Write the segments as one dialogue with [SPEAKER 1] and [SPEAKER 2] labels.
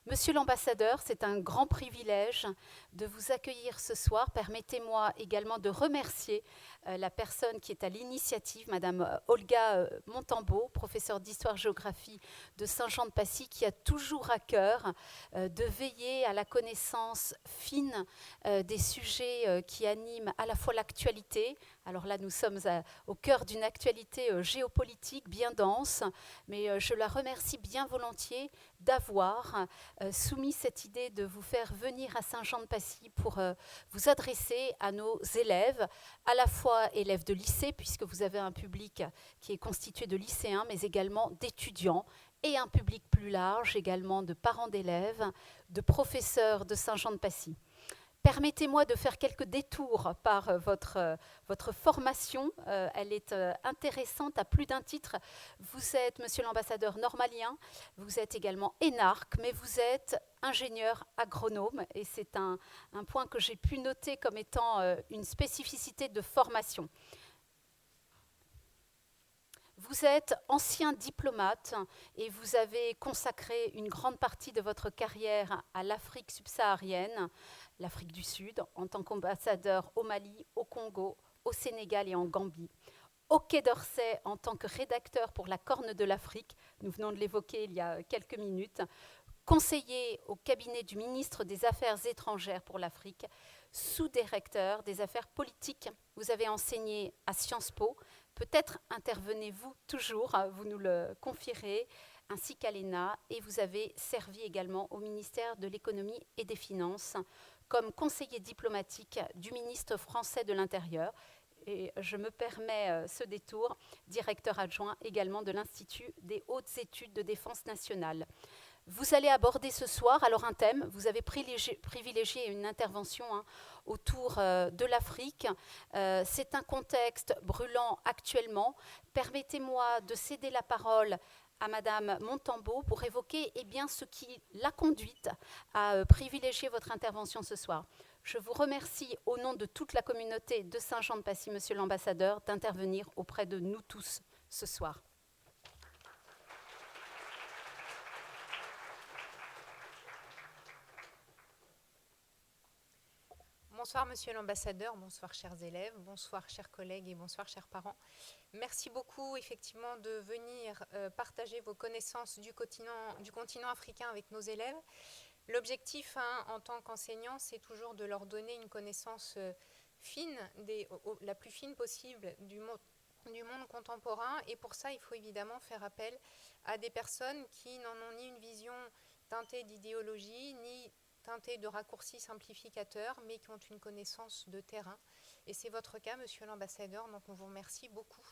[SPEAKER 1] Monsieur l'ambassadeur, c'est un grand privilège de vous accueillir ce soir. Permettez-moi également de remercier la personne qui est à l'initiative, Madame Olga Montambeau, professeure d'histoire-géographie de Saint-Jean-de-Passy, qui a toujours à cœur de veiller à la connaissance fine des sujets qui animent à la fois l'actualité. Alors là, nous sommes au cœur d'une actualité géopolitique bien dense, mais je la remercie bien volontiers d'avoir soumis cette idée de vous faire venir à Saint-Jean-de-Passy pour vous adresser à nos élèves, à la fois élèves de lycée, puisque vous avez un public qui est constitué de lycéens, mais également d'étudiants, et un public plus large également de parents d'élèves, de professeurs de Saint-Jean-de-Passy. Permettez-moi de faire quelques détours par votre formation. Elle est intéressante à plus d'un titre. Vous êtes, monsieur l'ambassadeur, normalien, vous êtes également énarque, mais vous êtes ingénieur agronome, et c'est un point que j'ai pu noter comme étant une spécificité de formation. Vous êtes ancien diplomate et vous avez consacré une grande partie de votre carrière à l'Afrique subsaharienne, l'Afrique du Sud, en tant qu'ambassadeur au Mali, au Congo, au Sénégal et en Gambie. Au Quai d'Orsay en tant que rédacteur pour la Corne de l'Afrique, nous venons de l'évoquer il y a quelques minutes, conseiller au cabinet du ministre des Affaires étrangères pour l'Afrique, sous-directeur des affaires politiques. Vous avez enseigné à Sciences Po. Peut-être intervenez-vous toujours, vous nous le confierez, ainsi qu'à l'ENA, et vous avez servi également au ministère de l'Économie et des Finances comme conseiller diplomatique du ministre français de l'Intérieur. Et je me permets ce détour, directeur adjoint également de l'Institut des hautes études de défense nationale. Vous allez aborder ce soir alors un thème, vous avez privilégié une intervention autour de l'Afrique. C'est un contexte brûlant actuellement. Permettez-moi de céder la parole à Madame Montambeau pour évoquer ce qui l'a conduite à privilégier votre intervention ce soir. Je vous remercie au nom de toute la communauté de Saint-Jean-de-Passy, Monsieur l'ambassadeur, d'intervenir auprès de nous tous ce soir.
[SPEAKER 2] Bonsoir Monsieur l'ambassadeur, bonsoir chers élèves, bonsoir chers collègues et bonsoir chers parents. Merci beaucoup effectivement de venir partager vos connaissances du continent africain avec nos élèves. L'objectif en tant qu'enseignant, c'est toujours de leur donner une connaissance fine, la plus fine possible du monde contemporain, et pour ça il faut évidemment faire appel à des personnes qui n'en ont ni une vision teintée d'idéologie, ni teintée de raccourcis simplificateurs, mais qui ont une connaissance de terrain. Et c'est votre cas, monsieur l'ambassadeur, donc on vous remercie beaucoup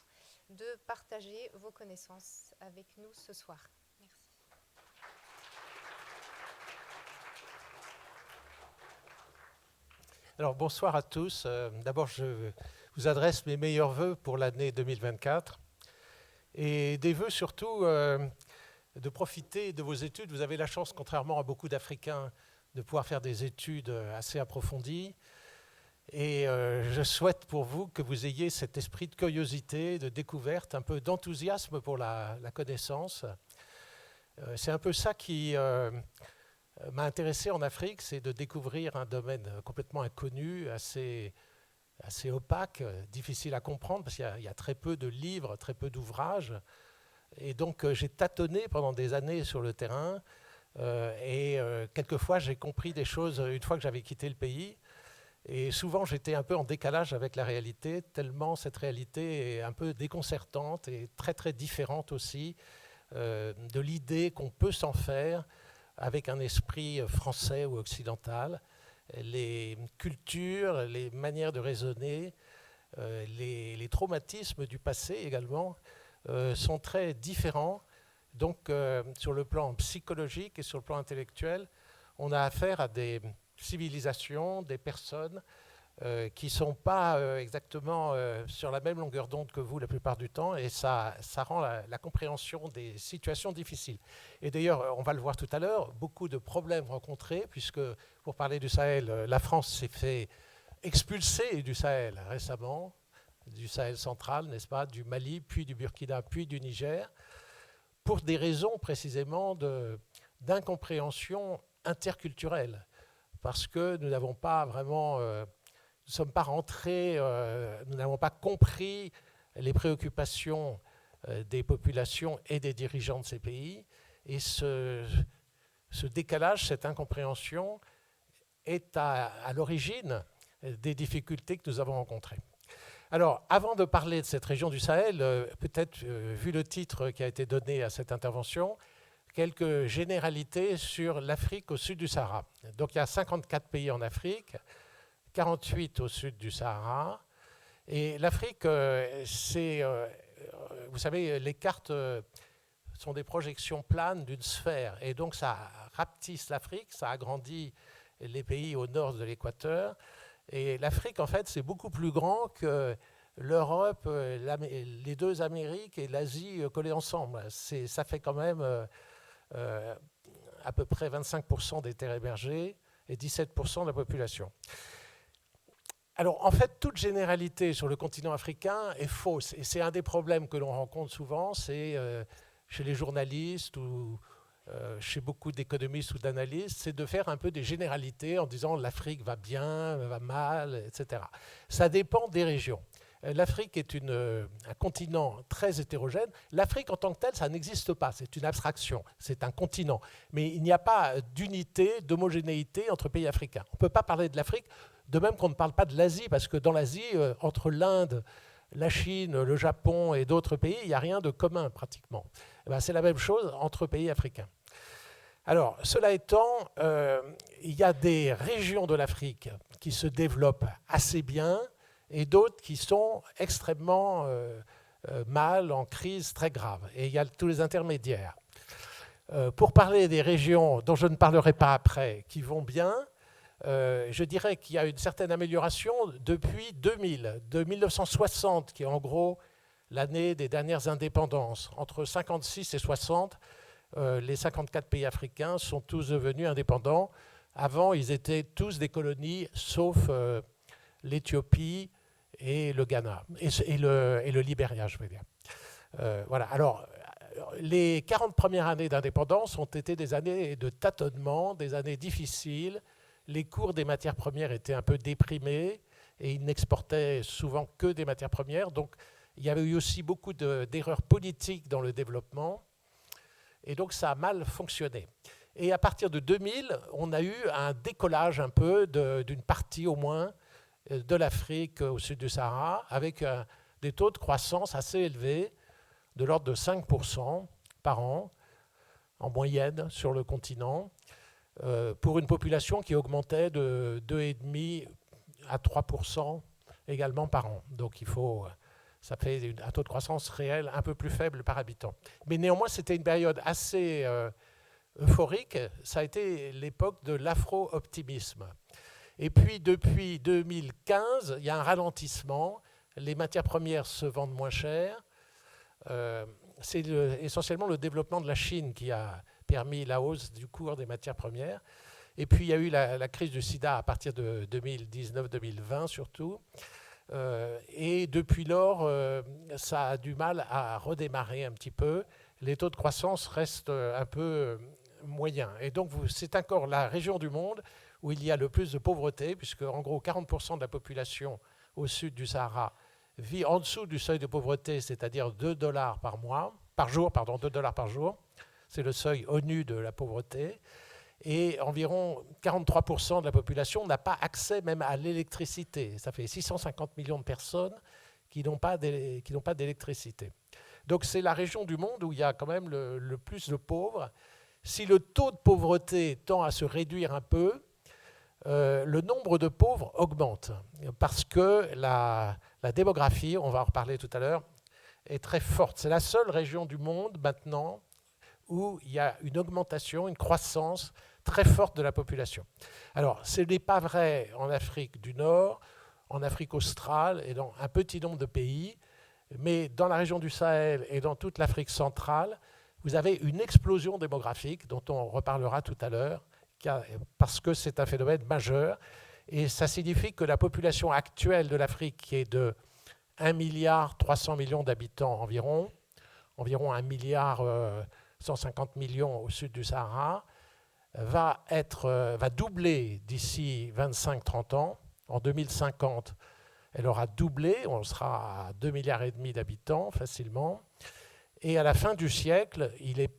[SPEAKER 2] de partager vos connaissances avec nous ce soir. Merci.
[SPEAKER 3] Alors bonsoir à tous. D'abord, je vous adresse mes meilleurs vœux pour l'année 2024 et des vœux surtout de profiter de vos études. Vous avez la chance, contrairement à beaucoup d'Africains, de pouvoir faire des études assez approfondies. Et je souhaite pour vous que vous ayez cet esprit de curiosité, de découverte, un peu d'enthousiasme pour la connaissance. C'est un peu ça qui m'a intéressé en Afrique, c'est de découvrir un domaine complètement inconnu, assez opaque, difficile à comprendre, parce qu'il y a très peu de livres, très peu d'ouvrages. Et donc j'ai tâtonné pendant des années sur le terrain. Quelquefois, j'ai compris des choses une fois que j'avais quitté le pays. Et souvent, j'étais un peu en décalage avec la réalité, tellement cette réalité est un peu déconcertante et très, très différente aussi de l'idée qu'on peut s'en faire avec un esprit français ou occidental. Les cultures, les manières de raisonner, les traumatismes du passé également sont très différents. Donc, sur le plan psychologique et sur le plan intellectuel, on a affaire à des civilisations, des personnes qui ne sont pas exactement sur la même longueur d'onde que vous la plupart du temps, et ça rend la compréhension des situations difficiles. Et d'ailleurs, on va le voir tout à l'heure, beaucoup de problèmes rencontrés, puisque, pour parler du Sahel, la France s'est fait expulser du Sahel récemment, du Sahel central, n'est-ce pas, du Mali, puis du Burkina, puis du Niger, pour des raisons précisément de d'incompréhension interculturelle, parce que nous n'avons pas vraiment, nous ne sommes pas rentrés, nous n'avons pas compris les préoccupations des populations et des dirigeants de ces pays. Et ce décalage, cette incompréhension est à l'origine des difficultés que nous avons rencontrées. Alors, avant de parler de cette région du Sahel, peut-être, vu le titre qui a été donné à cette intervention, quelques généralités sur l'Afrique au sud du Sahara. Donc, il y a 54 pays en Afrique, 48 au sud du Sahara. Et l'Afrique, c'est, vous savez, les cartes sont des projections planes d'une sphère. Et donc, ça rapetisse l'Afrique, ça agrandit les pays au nord de l'équateur. Et l'Afrique, en fait, c'est beaucoup plus grand que l'Europe, les deux Amériques et l'Asie collées ensemble. Ça fait quand même à peu près 25% des terres hébergées et 17% de la population. Alors, en fait, toute généralité sur le continent africain est fausse. Et c'est un des problèmes que l'on rencontre souvent, c'est chez les journalistes ou chez beaucoup d'économistes ou d'analystes, c'est de faire un peu des généralités en disant l'Afrique va bien, va mal, etc. Ça dépend des régions. L'Afrique est un continent très hétérogène. L'Afrique en tant que telle, ça n'existe pas. C'est une abstraction. C'est un continent. Mais il n'y a pas d'unité, d'homogénéité entre pays africains. On ne peut pas parler de l'Afrique, de même qu'on ne parle pas de l'Asie, parce que dans l'Asie, entre l'Inde, la Chine, le Japon et d'autres pays, il n'y a rien de commun pratiquement. C'est la même chose entre pays africains. Alors, cela étant, il y a des régions de l'Afrique qui se développent assez bien et d'autres qui sont extrêmement mal, en crise très grave. Et il y a tous les intermédiaires. Pour parler des régions dont je ne parlerai pas après, qui vont bien, je dirais qu'il y a une certaine amélioration depuis 2000, de 1960, qui est en gros l'année des dernières indépendances. Entre 56 et 60, les 54 pays africains sont tous devenus indépendants. Avant, ils étaient tous des colonies, sauf l'Éthiopie et le Ghana, et le Libéria, je veux dire. Voilà. Alors, les 40 premières années d'indépendance ont été des années de tâtonnement, des années difficiles. Les cours des matières premières étaient un peu déprimés et ils n'exportaient souvent que des matières premières. Donc, il y avait eu aussi beaucoup d'erreurs politiques dans le développement. Et donc, ça a mal fonctionné. Et à partir de 2000, on a eu un décollage un peu d'une partie au moins de l'Afrique au sud du Sahara, avec des taux de croissance assez élevés, de l'ordre de 5% par an, en moyenne sur le continent, pour une population qui augmentait de 2,5 à 3% également par an. Donc ça fait un taux de croissance réel un peu plus faible par habitant. Mais néanmoins, c'était une période assez euphorique. Ça a été l'époque de l'afro-optimisme. Et puis, depuis 2015, il y a un ralentissement. Les matières premières se vendent moins cher. C'est essentiellement le développement de la Chine qui a permis la hausse du cours des matières premières. Et puis, il y a eu la crise du sida à partir de 2019-2020 surtout. Et depuis lors, ça a du mal à redémarrer un petit peu. Les taux de croissance restent un peu moyens. Et donc, c'est encore la région du monde où il y a le plus de pauvreté, puisque en gros 40% de la population au sud du Sahara vit en dessous du seuil de pauvreté, c'est-à-dire $2 par jour. C'est le seuil ONU de la pauvreté. Et environ 43% de la population n'a pas accès même à l'électricité. Ça fait 650 millions de personnes qui n'ont pas d'électricité. Donc c'est la région du monde où il y a quand même le plus de pauvres. Si le taux de pauvreté tend à se réduire un peu, le nombre de pauvres augmente parce que la démographie, on va en reparler tout à l'heure, est très forte. C'est la seule région du monde maintenant où il y a une augmentation, une croissance très forte de la population. Alors, ce n'est pas vrai en Afrique du Nord, en Afrique australe et dans un petit nombre de pays, mais dans la région du Sahel et dans toute l'Afrique centrale, vous avez une explosion démographique dont on reparlera tout à l'heure, parce que c'est un phénomène majeur. Et ça signifie que la population actuelle de l'Afrique, qui est de 1,3 milliard d'habitants environ 1,150 milliard au sud du Sahara, va doubler d'ici 25-30 ans. En 2050, elle aura doublé, on sera à 2,5 milliards d'habitants facilement. Et à la fin du siècle, il est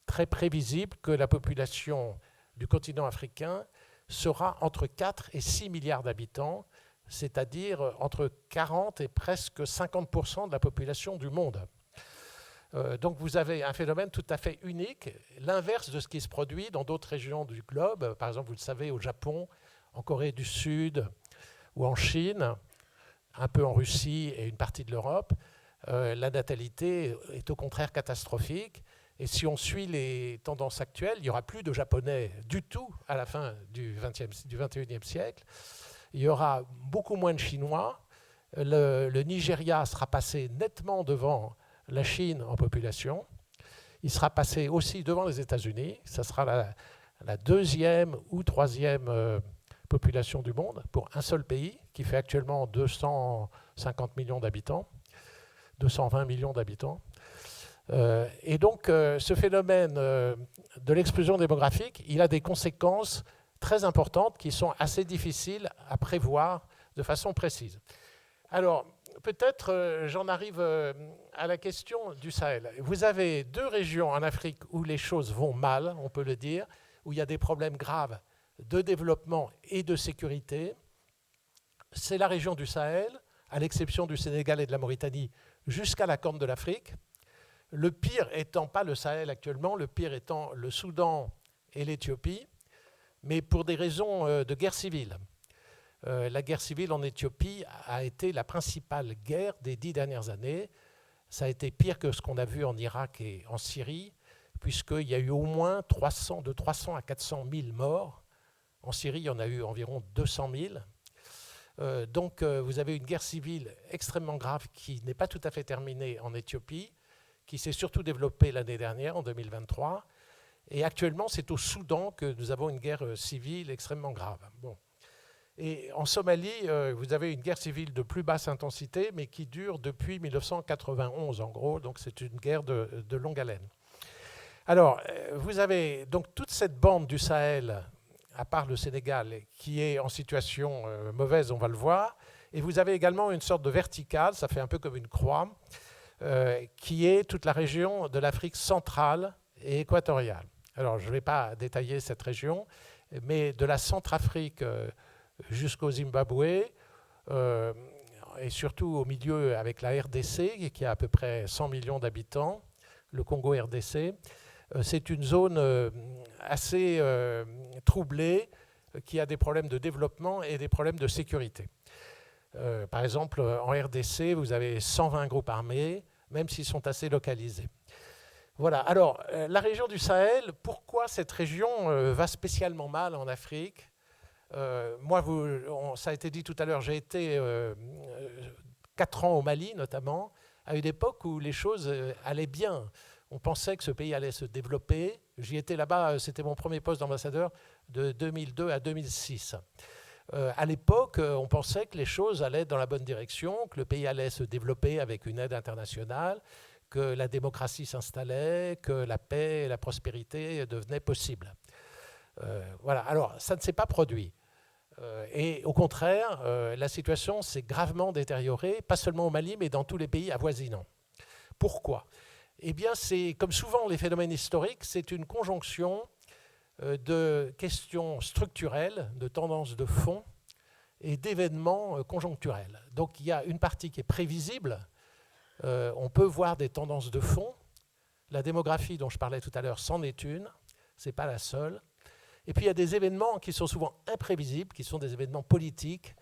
[SPEAKER 3] très prévisible que la population du continent africain sera entre 4 et 6 milliards d'habitants, c'est-à-dire entre 40 et presque 50% de la population du monde. Donc vous avez un phénomène tout à fait unique, l'inverse de ce qui se produit dans d'autres régions du globe, par exemple, vous le savez, au Japon, en Corée du Sud ou en Chine, un peu en Russie et une partie de l'Europe. La natalité est au contraire catastrophique. Et si on suit les tendances actuelles, il n'y aura plus de Japonais du tout à la fin du XXIe siècle. Il y aura beaucoup moins de Chinois. Le Nigeria sera passé nettement devant la Chine en population. Il sera passé aussi devant les États-Unis. Ça sera la deuxième ou troisième population du monde pour un seul pays qui fait actuellement 250 millions d'habitants, 220 millions d'habitants. Et donc, ce phénomène de l'explosion démographique, il a des conséquences très importantes qui sont assez difficiles à prévoir de façon précise. Alors, peut-être j'en arrive à la question du Sahel. Vous avez deux régions en Afrique où les choses vont mal, on peut le dire, où il y a des problèmes graves de développement et de sécurité. C'est la région du Sahel, à l'exception du Sénégal et de la Mauritanie, jusqu'à la Corne de l'Afrique. Le pire étant pas le Sahel actuellement, le pire étant le Soudan et l'Éthiopie, mais pour des raisons de guerre civile. La guerre civile en Éthiopie a été la principale guerre des 10 dernières années. Ça a été pire que ce qu'on a vu en Irak et en Syrie, puisqu'il y a eu au moins de 300 à 400 000 morts. En Syrie, il y en a eu environ 200 000. Donc vous avez une guerre civile extrêmement grave qui n'est pas tout à fait terminée en Éthiopie, qui s'est surtout développée l'année dernière, en 2023. Et actuellement, c'est au Soudan que nous avons une guerre civile extrêmement grave. Bon. Et en Somalie, vous avez une guerre civile de plus basse intensité, mais qui dure depuis 1991, en gros. Donc c'est une guerre de longue haleine. Alors, vous avez donc toute cette bande du Sahel, à part le Sénégal, qui est en situation mauvaise, on va le voir. Et vous avez également une sorte de verticale, ça fait un peu comme une croix, qui est toute la région de l'Afrique centrale et équatoriale. Alors, je ne vais pas détailler cette région, mais de la Centrafrique jusqu'au Zimbabwe, et surtout au milieu avec la RDC, qui a à peu près 100 millions d'habitants, le Congo-RDC, c'est une zone assez troublée, qui a des problèmes de développement et des problèmes de sécurité. Par exemple, en RDC, vous avez 120 groupes armés, même s'ils sont assez localisés. Voilà. Alors, la région du Sahel, pourquoi cette région va spécialement mal en Afrique ? Moi, ça a été dit tout à l'heure, j'ai été 4 ans au Mali, notamment, à une époque où les choses allaient bien. On pensait que ce pays allait se développer. J'y étais là-bas, c'était mon premier poste d'ambassadeur de 2002 à 2006. À l'époque, on pensait que les choses allaient dans la bonne direction, que le pays allait se développer avec une aide internationale, que la démocratie s'installait, que la paix et la prospérité devenaient possibles. Voilà. Alors, ça ne s'est pas produit. Et au contraire, la situation s'est gravement détériorée, pas seulement au Mali, mais dans tous les pays avoisinants. Pourquoi ? Eh bien, c'est, comme souvent les phénomènes historiques, c'est une conjonction de questions structurelles, de tendances de fond et d'événements conjoncturels. Donc il y a une partie qui est prévisible. On peut voir des tendances de fond. La démographie dont je parlais tout à l'heure, c'en est une. Ce n'est pas la seule. Et puis il y a des événements qui sont souvent imprévisibles, qui sont des événements politiques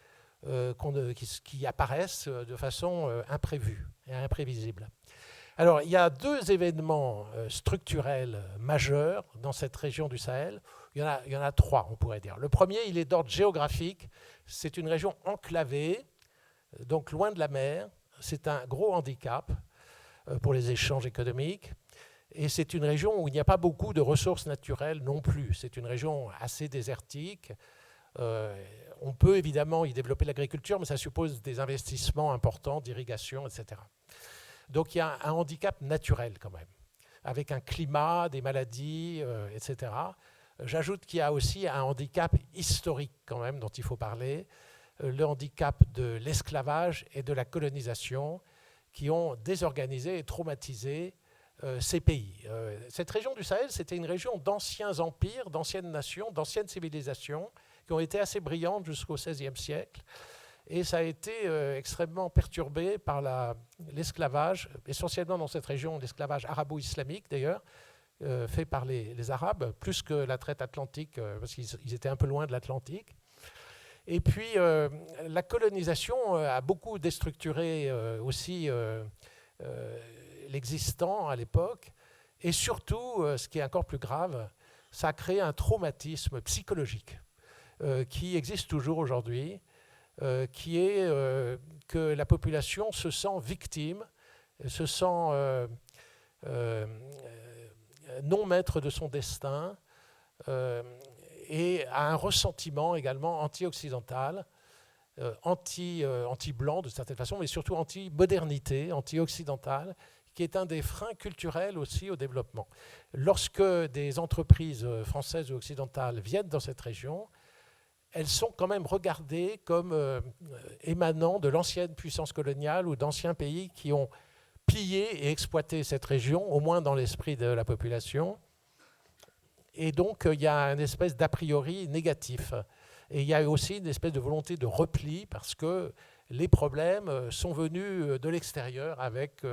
[SPEAKER 3] qui apparaissent de façon imprévue et imprévisible. Alors, il y a 2 événements structurels majeurs dans cette région du Sahel. Il y en a 3, on pourrait dire. Le premier, il est d'ordre géographique. C'est une région enclavée, donc loin de la mer. C'est un gros handicap pour les échanges économiques. Et c'est une région où il n'y a pas beaucoup de ressources naturelles non plus. C'est une région assez désertique. On peut évidemment y développer l'agriculture, mais ça suppose des investissements importants d'irrigation, etc. Donc il y a un handicap naturel quand même, avec un climat, des maladies, etc. J'ajoute qu'il y a aussi un handicap historique quand même dont il faut parler, le handicap de l'esclavage et de la colonisation qui ont désorganisé et traumatisé ces pays. Cette région du Sahel, c'était une région d'anciens empires, d'anciennes nations, d'anciennes civilisations qui ont été assez brillantes jusqu'au XVIe siècle. Et ça a été extrêmement perturbé par l'esclavage, essentiellement dans cette région, l'esclavage arabo-islamique d'ailleurs, fait par les Arabes, plus que la traite atlantique, parce qu'ils étaient un peu loin de l'Atlantique. Et puis, la colonisation a beaucoup déstructuré aussi l'existant à l'époque. Et surtout, ce qui est encore plus grave, ça a créé un traumatisme psychologique qui existe toujours aujourd'hui, qui est que la population se sent victime, se sent non maître de son destin, et a un ressentiment également anti-occidental, anti-blanc de certaine façon, mais surtout anti-modernité, anti-occidentale, qui est un des freins culturels aussi au développement. Lorsque des entreprises françaises ou occidentales viennent dans cette région, elles sont quand même regardées comme émanant de l'ancienne puissance coloniale ou d'anciens pays qui ont pillé et exploité cette région, au moins dans l'esprit de la population. Et donc, il y a une espèce d'a priori négatif. Et il y a aussi une espèce de volonté de repli parce que les problèmes sont venus de l'extérieur avec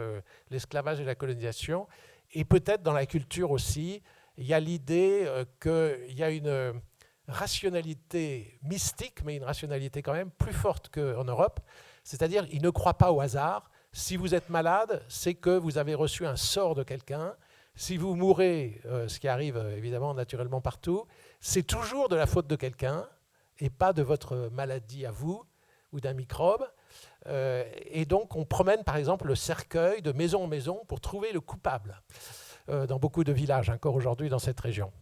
[SPEAKER 3] l'esclavage et la colonisation. Et peut-être dans la culture aussi, il y a l'idée qu'il y a une rationalité mystique, mais une rationalité quand même plus forte qu'en Europe. C'est-à-dire, ils ne croient pas au hasard. Si vous êtes malade, c'est que vous avez reçu un sort de quelqu'un. Si vous mourrez, ce qui arrive évidemment naturellement partout, c'est toujours de la faute de quelqu'un et pas de votre maladie à vous ou d'un microbe. Et donc, on promène par exemple le cercueil de maison en maison pour trouver le coupable dans beaucoup de villages, encore aujourd'hui dans cette région.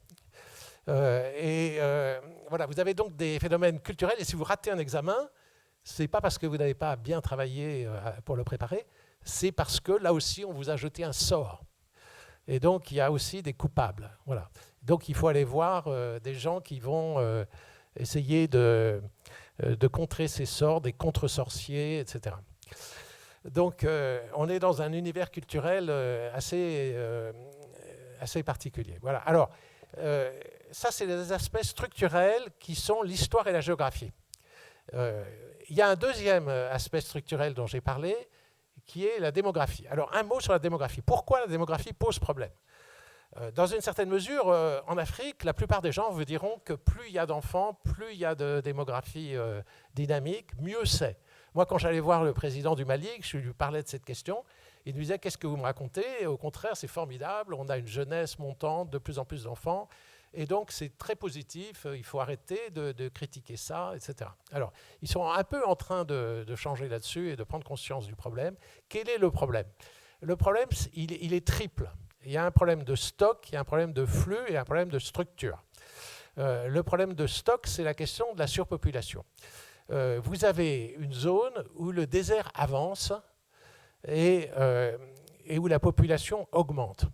[SPEAKER 3] Voilà, vous avez donc des phénomènes culturels et si vous ratez un examen, ce n'est pas parce que vous n'avez pas bien travaillé pour le préparer, c'est parce que là aussi on vous a jeté un sort. Et donc il y a aussi des coupables. Voilà. Donc il faut aller voir des gens qui vont essayer de contrer ces sorts, des contre-sorciers, etc. Donc on est dans un univers culturel assez particulier. Voilà. Alors, ça, c'est des aspects structurels qui sont l'histoire et la géographie. Il y a un deuxième aspect structurel dont j'ai parlé, qui est la démographie. Alors, un mot sur la démographie. Pourquoi la démographie pose problème ? Dans une certaine mesure, en Afrique, la plupart des gens vous diront que plus il y a d'enfants, plus il y a de démographie dynamique, mieux c'est. Moi, quand j'allais voir le président du Mali, je lui parlais de cette question, il me disait « Qu'est-ce que vous me racontez ?» Au contraire, c'est formidable, on a une jeunesse montante, de plus en plus d'enfants, et donc c'est très positif, il faut arrêter de critiquer ça, etc. Alors, ils sont un peu en train de changer là-dessus et de prendre conscience du problème. Quel est le problème ? Le problème, il est triple. Il y a un problème de stock, il y a un problème de flux et un problème de structure. Le problème de stock, c'est la question de la surpopulation. Vous avez une zone où le désert avance et où la population augmente.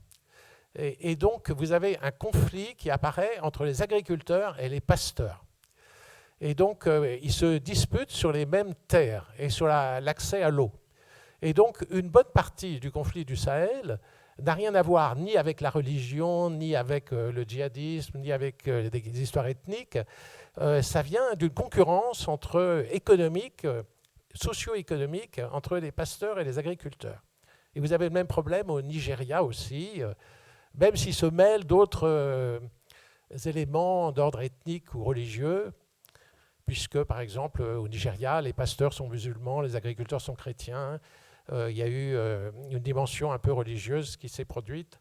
[SPEAKER 3] Et donc, vous avez un conflit qui apparaît entre les agriculteurs et les pasteurs. Et donc, ils se disputent sur les mêmes terres et sur l'accès à l'eau. Et donc, une bonne partie du conflit du Sahel n'a rien à voir ni avec la religion, ni avec le djihadisme, ni avec des histoires ethniques. Ça vient d'une concurrence économique, socio-économique, entre les pasteurs et les agriculteurs. Et vous avez le même problème au Nigeria aussi, même s'il se mêle d'autres éléments d'ordre ethnique ou religieux, puisque, par exemple, au Nigeria, les pasteurs sont musulmans, les agriculteurs sont chrétiens. Il y a eu une dimension un peu religieuse qui s'est produite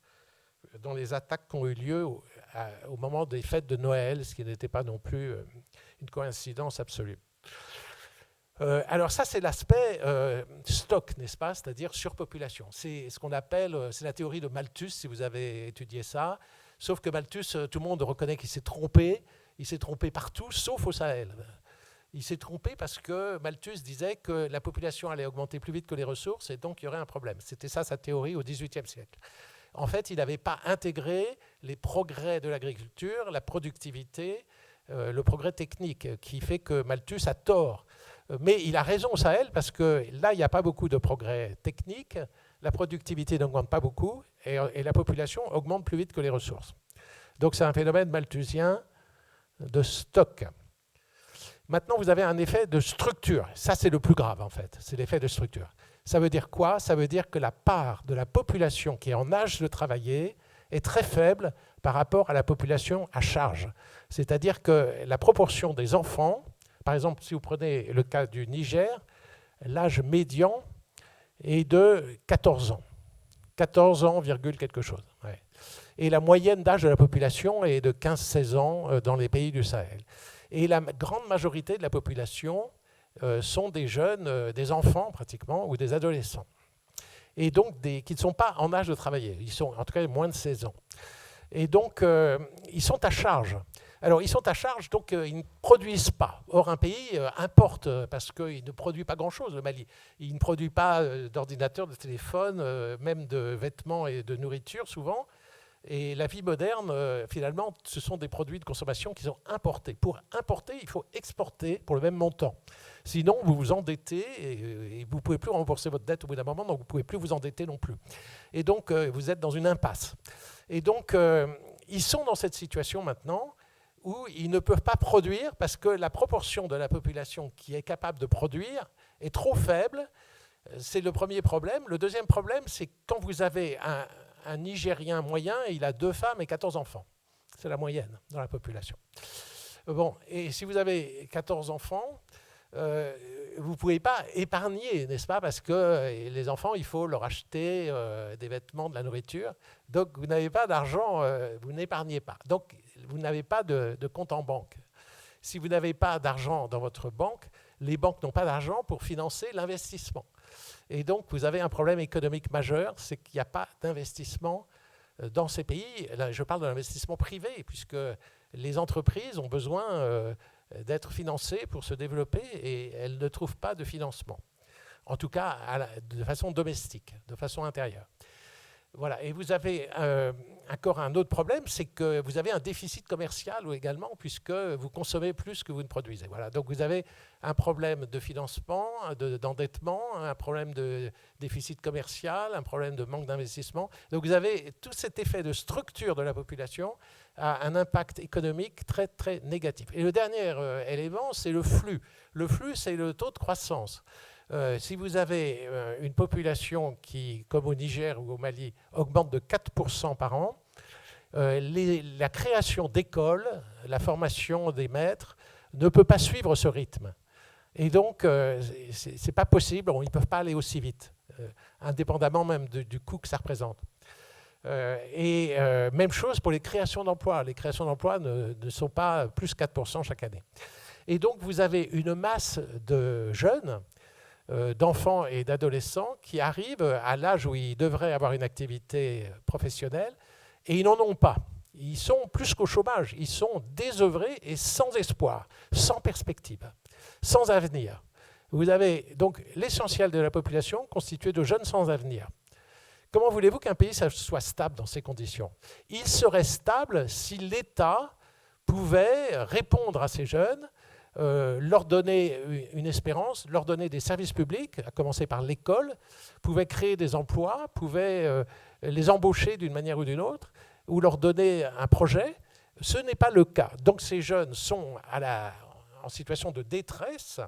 [SPEAKER 3] dans les attaques qui ont eu lieu au moment des fêtes de Noël, ce qui n'était pas non plus une coïncidence absolue. Alors ça, c'est l'aspect stock, n'est-ce pas ? C'est-à-dire surpopulation. C'est ce qu'on appelle, c'est la théorie de Malthus, si vous avez étudié ça. Sauf que Malthus, tout le monde reconnaît qu'il s'est trompé. Il s'est trompé partout, sauf au Sahel. Il s'est trompé parce que Malthus disait que la population allait augmenter plus vite que les ressources et donc il y aurait un problème. C'était ça sa théorie au XVIIIe siècle. en fait, il n'avait pas intégré les progrès de l'agriculture, la productivité, le progrès technique, qui fait que Malthus a tort. Mais il a raison au Sahel, parce que là, il n'y a pas beaucoup de progrès techniques, la productivité n'augmente pas beaucoup, et la population augmente plus vite que les ressources. Donc c'est un phénomène malthusien de stock. Maintenant, vous avez un effet de structure. Ça, c'est le plus grave, en fait. C'est l'effet de structure. Ça veut dire quoi? Ça veut dire que la part de la population qui est en âge de travailler est très faible par rapport à la population à charge. C'est-à-dire que la proportion des enfants, par exemple, si vous prenez le cas du Niger, l'âge médian est de 14 ans. 14 ans, virgule quelque chose. Ouais. Et la moyenne d'âge de la population est de 15-16 ans dans les pays du Sahel. Et la grande majorité de la population sont des jeunes, des enfants pratiquement, ou des adolescents. Et donc qui ne sont pas en âge de travailler. Ils sont en tout cas moins de 16 ans. Et donc, ils sont à charge. Alors, ils sont à charge, donc ils ne produisent pas. Or, un pays importe, parce qu'il ne produit pas grand-chose, le Mali. Il ne produit pas d'ordinateur, de téléphone, même de vêtements et de nourriture, souvent. Et la vie moderne, finalement, ce sont des produits de consommation qui sont importés. Pour importer, il faut exporter pour le même montant. Sinon, vous vous endettez et vous ne pouvez plus rembourser votre dette au bout d'un moment, donc vous ne pouvez plus vous endetter non plus. Et donc, vous êtes dans une impasse. Et donc, ils sont dans cette situation maintenant où ils ne peuvent pas produire parce que la proportion de la population qui est capable de produire est trop faible. C'est le premier problème. Le deuxième problème, c'est quand vous avez un Nigérien moyen, il a 2 femmes et 14 enfants. C'est la moyenne dans la population. Bon, et si vous avez 14 enfants, vous ne pouvez pas épargner, n'est-ce pas? Parce que les enfants, il faut leur acheter des vêtements, de la nourriture. Donc, vous n'avez pas d'argent, vous n'épargnez pas. Donc, vous n'avez pas de compte en banque. Si vous n'avez pas d'argent dans votre banque, les banques n'ont pas d'argent pour financer l'investissement. Et donc, vous avez un problème économique majeur, c'est qu'il n'y a pas d'investissement dans ces pays. Là, je parle de l'investissement privé, puisque les entreprises ont besoin d'être financées pour se développer et elles ne trouvent pas de financement. En tout cas, de façon domestique, de façon intérieure. Voilà. Et vous avez encore un autre problème, c'est que vous avez un déficit commercial également, puisque vous consommez plus que vous ne produisez. Voilà. Donc vous avez un problème de financement, d'endettement, un problème de déficit commercial, un problème de manque d'investissement. Donc vous avez tout cet effet de structure de la population a un impact économique très, très négatif. Et le dernier élément, c'est le flux. Le flux, c'est le taux de croissance. Si vous avez une population qui, comme au Niger ou au Mali, augmente de 4% par an, la création d'écoles, la formation des maîtres ne peut pas suivre ce rythme. Et donc, ce n'est pas possible, ils ne peuvent pas aller aussi vite, indépendamment même du coût que ça représente. Même chose pour les créations d'emplois. Les créations d'emplois ne sont pas plus 4% chaque année. Et donc, vous avez une masse de jeunes, d'enfants et d'adolescents qui arrivent à l'âge où ils devraient avoir une activité professionnelle et ils n'en ont pas. Ils sont plus qu'au chômage, ils sont désœuvrés et sans espoir, sans perspective, sans avenir. Vous avez donc l'essentiel de la population constitué de jeunes sans avenir. Comment voulez-vous qu'un pays soit stable dans ces conditions? Il serait stable si l'État pouvait répondre à ces jeunes, leur donner une espérance, leur donner des services publics, à commencer par l'école, pouvait créer des emplois, pouvait les embaucher d'une manière ou d'une autre, ou leur donner un projet. Ce n'est pas le cas. Donc ces jeunes sont en situation de détresse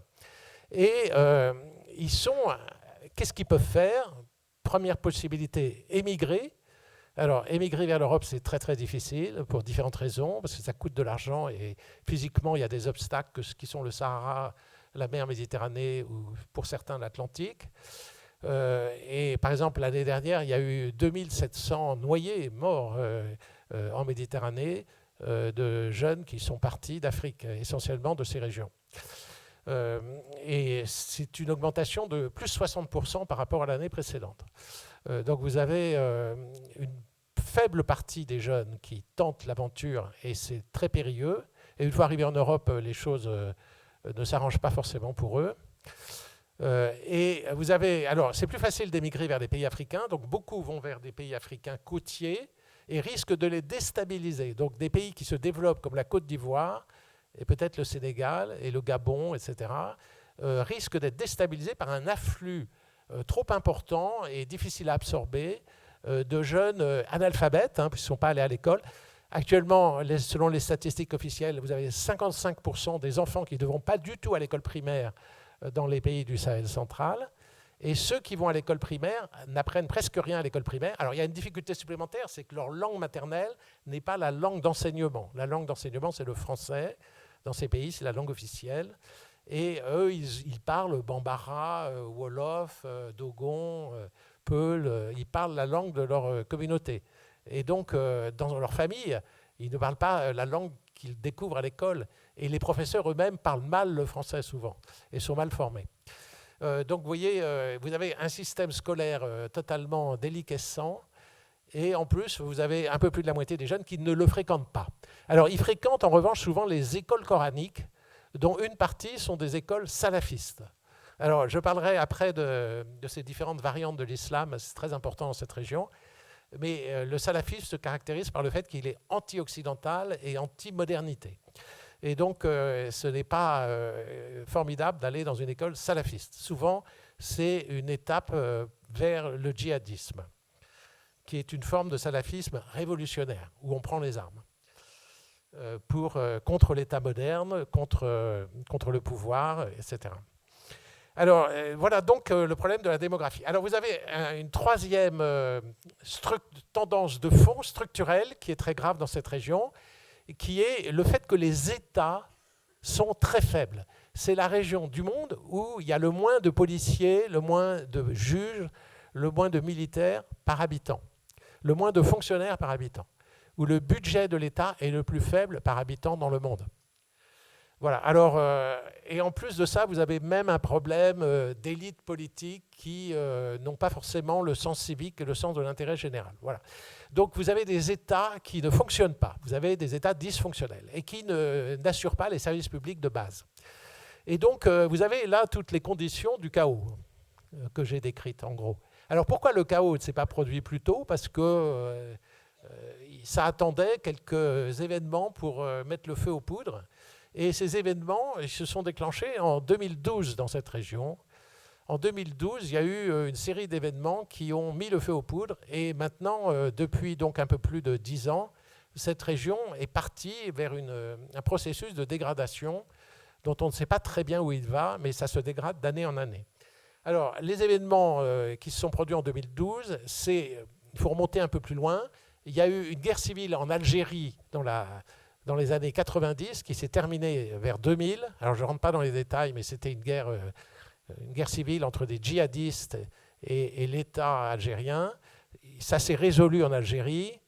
[SPEAKER 3] et qu'est-ce qu'ils peuvent faire? Première possibilité, émigrer. Alors, émigrer vers l'Europe, c'est très, très difficile pour différentes raisons, parce que ça coûte de l'argent et physiquement, il y a des obstacles qui sont le Sahara, la mer Méditerranée ou pour certains l'Atlantique. Et par exemple, l'année dernière, il y a eu 2700 noyés morts en Méditerranée de jeunes qui sont partis d'Afrique, essentiellement de ces régions. Et c'est une augmentation de plus 60% par rapport à l'année précédente. Donc vous avez une faible partie des jeunes qui tentent l'aventure et c'est très périlleux. Et une fois arrivés en Europe, les choses ne s'arrangent pas forcément pour eux. Et vous avez, alors, c'est plus facile d'émigrer vers des pays africains, donc beaucoup vont vers des pays africains côtiers et risquent de les déstabiliser. Donc des pays qui se développent comme la Côte d'Ivoire et peut-être le Sénégal et le Gabon, etc., risquent d'être déstabilisés par un afflux trop important et difficile à absorber de jeunes analphabètes, puisqu'ils ne sont pas allés à l'école. Actuellement, selon les statistiques officielles, vous avez 55% des enfants qui ne vont pas du tout à l'école primaire dans les pays du Sahel central. Et ceux qui vont à l'école primaire n'apprennent presque rien à l'école primaire. Alors il y a une difficulté supplémentaire, c'est que leur langue maternelle n'est pas la langue d'enseignement. La langue d'enseignement, c'est le français. Dans ces pays, c'est la langue officielle. Et eux, ils parlent Bambara, Wolof, Dogon, Peul. Ils parlent la langue de leur communauté. Et donc, dans leur famille, ils ne parlent pas la langue qu'ils découvrent à l'école. Et les professeurs eux-mêmes parlent mal le français souvent et sont mal formés. Donc, vous voyez, vous avez un système scolaire totalement déliquescent. Et en plus, vous avez un peu plus de la moitié des jeunes qui ne le fréquentent pas. Alors, ils fréquentent en revanche souvent les écoles coraniques, dont une partie sont des écoles salafistes. Alors, je parlerai après de ces différentes variantes de l'islam, c'est très important dans cette région. Mais le salafisme se caractérise par le fait qu'il est anti-occidental et anti-modernité. Et donc, ce n'est pas formidable d'aller dans une école salafiste. Souvent, c'est une étape vers le djihadisme, qui est une forme de salafisme révolutionnaire, où on prend les armes contre l'État moderne, contre le pouvoir, etc. Alors, voilà donc le problème de la démographie. Alors, vous avez une troisième tendance de fond structurelle qui est très grave dans cette région, qui est le fait que les États sont très faibles. C'est la région du monde où il y a le moins de policiers, le moins de juges, le moins de militaires par habitant, le moins de fonctionnaires par habitant, où le budget de l'État est le plus faible par habitant dans le monde. Voilà. Alors, et en plus de ça, vous avez même un problème d'élites politiques qui n'ont pas forcément le sens civique et le sens de l'intérêt général. Voilà. Donc, vous avez des États qui ne fonctionnent pas. Vous avez des États dysfonctionnels et qui n'assurent pas les services publics de base. Et donc, vous avez là toutes les conditions du chaos que j'ai décrites, en gros. Alors, pourquoi le chaos ne s'est pas produit plus tôt ? Parce que ça attendait quelques événements pour mettre le feu aux poudres. Et ces événements ils se sont déclenchés en 2012 dans cette région. En 2012, il y a eu une série d'événements qui ont mis le feu aux poudres. Et maintenant, depuis donc un peu plus de 10 ans, cette région est partie vers un processus de dégradation dont on ne sait pas très bien où il va, mais ça se dégrade d'année en année. Alors, les événements qui se sont produits en 2012, il faut remonter un peu plus loin. Il y a eu une guerre civile en Algérie dans les années 90, qui s'est terminée vers 2000. Alors, je ne rentre pas dans les détails, mais c'était une guerre civile entre des djihadistes et l'État algérien. Ça s'est résolu en Algérie.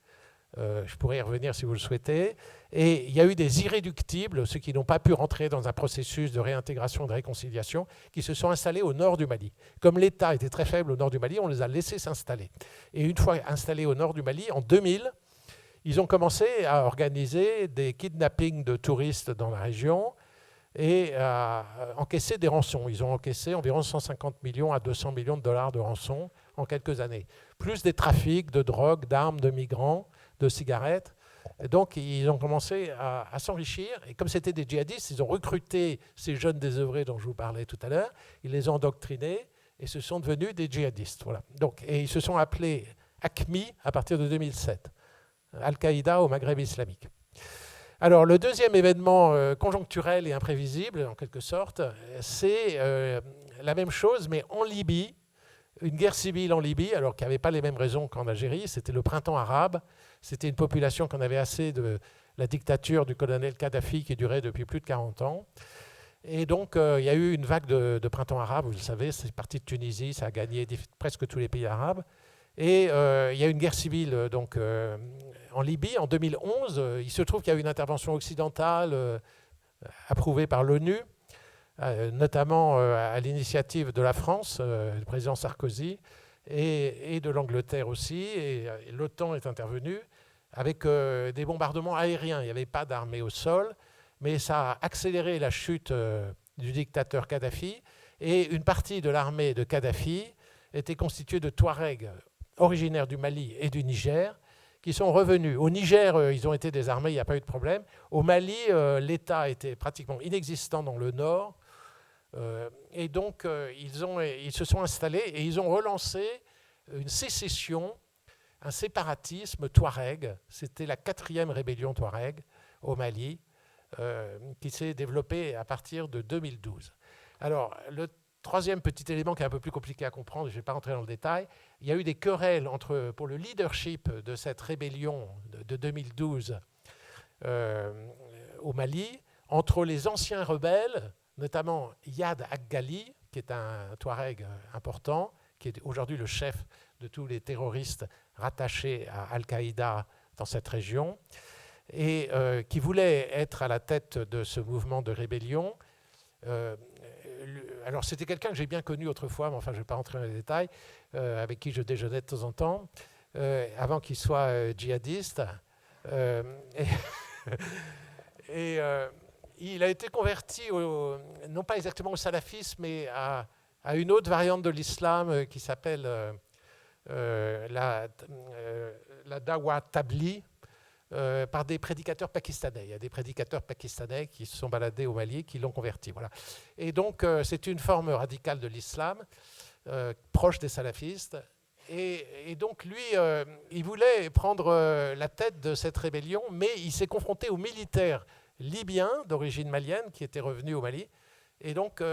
[SPEAKER 3] Je pourrais y revenir si vous le souhaitez. Et il y a eu des irréductibles, ceux qui n'ont pas pu rentrer dans un processus de réintégration et de réconciliation, qui se sont installés au nord du Mali. Comme l'État était très faible au nord du Mali, on les a laissés s'installer. Et une fois installés au nord du Mali, en 2000, ils ont commencé à organiser des kidnappings de touristes dans la région et à encaisser des rançons. Ils ont encaissé environ 150 millions à 200 millions de dollars de rançons en quelques années. Plus des trafics de drogue, d'armes, de migrants, de cigarettes. Et donc, ils ont commencé à s'enrichir. Et comme c'était des djihadistes, ils ont recruté ces jeunes désœuvrés dont je vous parlais tout à l'heure. Ils les ont endoctrinés et se sont devenus des djihadistes. Voilà. Donc, et ils se sont appelés AQMI à partir de 2007. Al-Qaïda au Maghreb islamique. Alors, le deuxième événement conjoncturel et imprévisible, en quelque sorte, c'est la même chose, mais en Libye, une guerre civile en Libye, alors qu'il n'y avait pas les mêmes raisons qu'en Algérie, c'était le printemps arabe, c'était une population qui en avait assez de la dictature du colonel Kadhafi qui durait depuis plus de 40 ans. Et donc, il y a eu une vague de printemps arabe, vous le savez, c'est parti de Tunisie, ça a gagné presque tous les pays arabes. Et il y a eu une guerre civile donc, en Libye en 2011. Il se trouve qu'il y a eu une intervention occidentale approuvée par l'ONU, notamment à l'initiative de la France, du président Sarkozy, et de l'Angleterre aussi. Et l'OTAN est intervenue avec des bombardements aériens. Il n'y avait pas d'armée au sol, mais ça a accéléré la chute du dictateur Kadhafi. Et une partie de l'armée de Kadhafi était constituée de Touaregs originaires du Mali et du Niger, qui sont revenus. Au Niger, ils ont été désarmés, il n'y a pas eu de problème. Au Mali, l'État était pratiquement inexistant dans le nord. Et donc, ils se sont installés et ils ont relancé une sécession, un séparatisme touareg. C'était la 4e rébellion touareg au Mali, qui s'est développée à partir de 2012. Alors, le troisième petit élément qui est un peu plus compliqué à comprendre, je ne vais pas rentrer dans le détail, il y a eu des querelles pour le leadership de cette rébellion de 2012 au Mali, entre les anciens rebelles, notamment Yad Aggali, qui est un Touareg important, qui est aujourd'hui le chef de tous les terroristes rattachés à Al-Qaïda dans cette région, et qui voulait être à la tête de ce mouvement de rébellion. Alors c'était quelqu'un que j'ai bien connu autrefois, mais enfin je ne vais pas rentrer dans les détails, avec qui je déjeunais de temps en temps, avant qu'il soit djihadiste. Il a été converti, non pas exactement au salafisme, mais à une autre variante de l'islam qui s'appelle la Dawa Tabli, par des prédicateurs pakistanais. Il y a des prédicateurs pakistanais qui se sont baladés au Mali, qui l'ont converti. Voilà. Et donc, c'est une forme radicale de l'islam, proche des salafistes. Et donc, lui, il voulait prendre la tête de cette rébellion, mais il s'est confronté aux militaires libyens d'origine malienne qui étaient revenus au Mali. Et donc,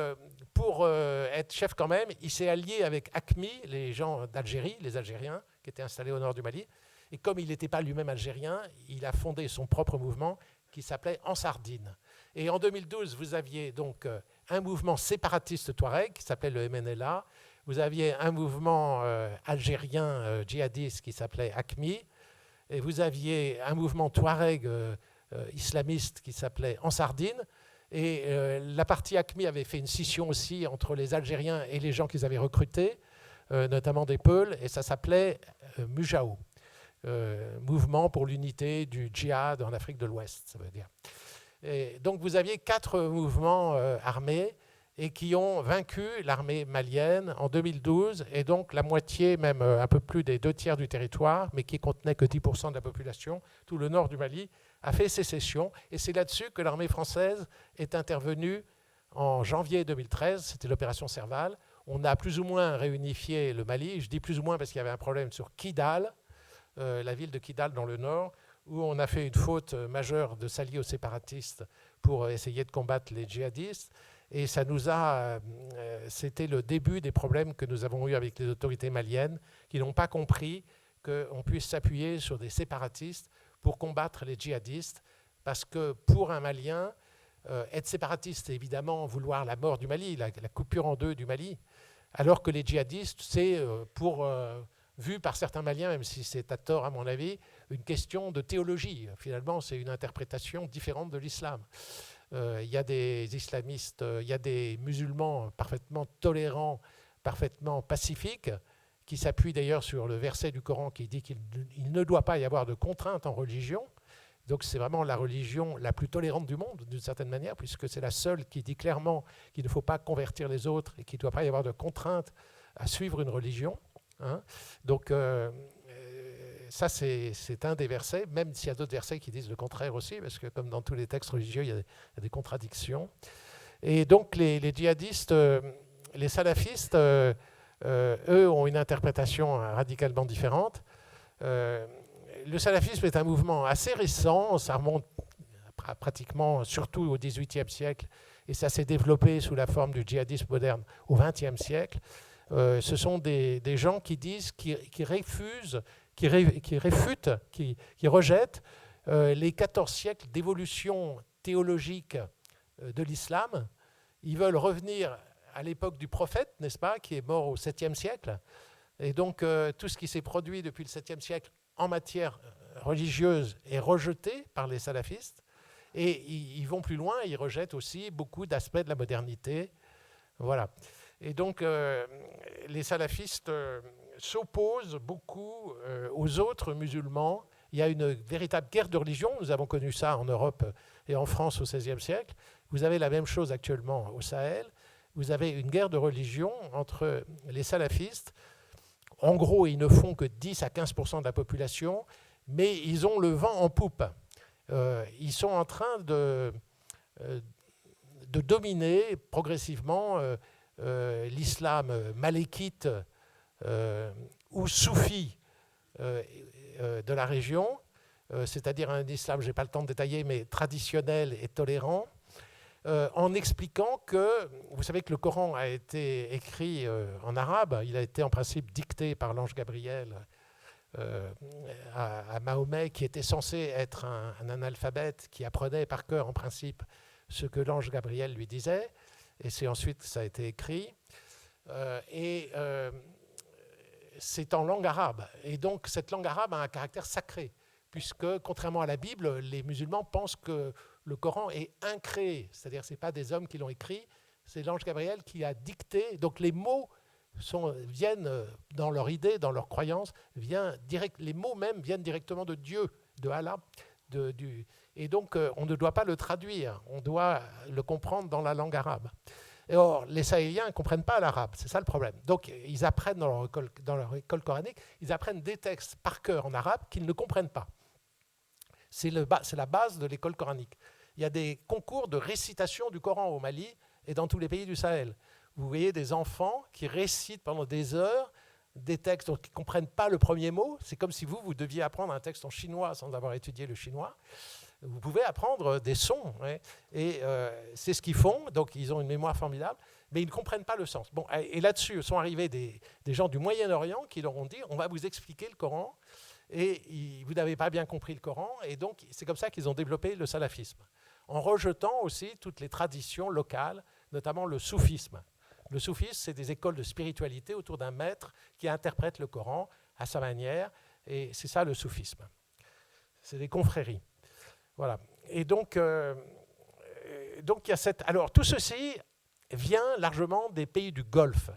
[SPEAKER 3] pour être chef quand même, il s'est allié avec AQMI, les gens d'Algérie, les Algériens, qui étaient installés au nord du Mali. Et comme il n'était pas lui-même algérien, il a fondé son propre mouvement qui s'appelait Ansardine. Et en 2012, vous aviez donc un mouvement séparatiste touareg qui s'appelait le MNLA. Vous aviez un mouvement algérien djihadiste qui s'appelait AQMI. Et vous aviez un mouvement touareg islamiste qui s'appelait Ansardine. Et la partie AQMI avait fait une scission aussi entre les Algériens et les gens qu'ils avaient recrutés, notamment des Peuls, et ça s'appelait Mujao. Mouvement pour l'unité du djihad en Afrique de l'Ouest, ça veut dire. Et donc vous aviez 4 mouvements armés et qui ont vaincu l'armée malienne en 2012, et donc la moitié, même un peu plus des 2/3 du territoire, mais qui contenait que 10% de la population, tout le nord du Mali, a fait sécession. Et c'est là-dessus que l'armée française est intervenue en janvier 2013, c'était l'opération Serval. On a plus ou moins réunifié le Mali, je dis plus ou moins parce qu'il y avait un problème sur Kidal, la ville de Kidal dans le nord, où on a fait une faute majeure de s'allier aux séparatistes pour essayer de combattre les djihadistes. Et ça nous a, c'était le début des problèmes que nous avons eus avec les autorités maliennes, qui n'ont pas compris qu'on puisse s'appuyer sur des séparatistes pour combattre les djihadistes, parce que pour un Malien, être séparatiste, c'est évidemment vouloir la mort du Mali, la coupure en deux du Mali, alors que les djihadistes, c'est vu par certains Maliens, même si c'est à tort à mon avis, une question de théologie. Finalement, c'est une interprétation différente de l'islam. Il y a des islamistes, il y a des musulmans parfaitement tolérants, parfaitement pacifiques, qui s'appuient d'ailleurs sur le verset du Coran qui dit qu'il ne doit pas y avoir de contraintes en religion. Donc c'est vraiment la religion la plus tolérante du monde, d'une certaine manière, puisque c'est la seule qui dit clairement qu'il ne faut pas convertir les autres et qu'il ne doit pas y avoir de contraintes à suivre une religion. Hein. Donc ça c'est un des versets, même s'il y a d'autres versets qui disent le contraire aussi, parce que comme dans tous les textes religieux, il y a des contradictions. Et donc les djihadistes, les salafistes, eux ont une interprétation radicalement différente. Le salafisme est un mouvement assez récent, ça remonte pratiquement surtout au XVIIIe siècle, et ça s'est développé sous la forme du djihadisme moderne au XXe siècle. Ce sont des gens qui disent, qui refusent, qui réfutent, qui rejettent les 14 siècles d'évolution théologique de l'islam. Ils veulent revenir à l'époque du prophète, n'est-ce pas, qui est mort au 7e siècle. Et donc tout ce qui s'est produit depuis le 7e siècle en matière religieuse est rejeté par les salafistes. Et ils vont plus loin, ils rejettent aussi beaucoup d'aspects de la modernité. Voilà. Et donc, les salafistes s'opposent beaucoup aux autres musulmans. Il y a une véritable guerre de religion. Nous avons connu ça en Europe et en France au XVIe siècle. Vous avez la même chose actuellement au Sahel. vous avez une guerre de religion entre les salafistes. En gros, ils ne font que 10 à 15% de la population, mais ils ont le vent en poupe. Ils sont en train de dominer progressivement l'islam malékite ou soufi de la région, c'est-à-dire un islam, je n'ai pas le temps de détailler, mais traditionnel et tolérant, en expliquant que, vous savez que le Coran a été écrit en arabe, il a été en principe dicté par l'ange Gabriel à Mahomet, qui était censé être un analphabète, qui apprenait par cœur en principe ce que l'ange Gabriel lui disait, et c'est ensuite que ça a été écrit. C'est en langue arabe, et donc cette langue arabe a un caractère sacré, puisque contrairement à la Bible, les musulmans pensent que le Coran est incréé, c'est-à-dire que ce n'est pas des hommes qui l'ont écrit, c'est l'ange Gabriel qui a dicté, donc les mots viennent dans leur idée, dans leur croyance, les mots même viennent directement de Dieu, de Allah, et donc on ne doit pas le traduire, on doit le comprendre dans la langue arabe. Et or, les Sahéliens ne comprennent pas l'arabe, c'est ça le problème. Donc, ils apprennent dans leur école coranique, ils apprennent des textes par cœur en arabe qu'ils ne comprennent pas. C'est la base de l'école coranique. Il y a des concours de récitation du Coran au Mali et dans tous les pays du Sahel. Vous voyez des enfants qui récitent pendant des heures des textes dont ils ne comprennent pas le premier mot. C'est comme si vous deviez apprendre un texte en chinois sans avoir étudié le chinois. Vous pouvez apprendre des sons, ouais, et c'est ce qu'ils font, donc ils ont une mémoire formidable, mais ils ne comprennent pas le sens. Bon, et là-dessus sont arrivés des gens du Moyen-Orient qui leur ont dit « on va vous expliquer le Coran », et vous n'avez pas bien compris le Coran, et donc c'est comme ça qu'ils ont développé le salafisme, en rejetant aussi toutes les traditions locales, notamment le soufisme. Le soufisme, c'est des écoles de spiritualité autour d'un maître qui interprète le Coran à sa manière, et c'est ça le soufisme. C'est des confréries. Voilà. Et donc il y a Alors, tout ceci vient largement des pays du Golfe.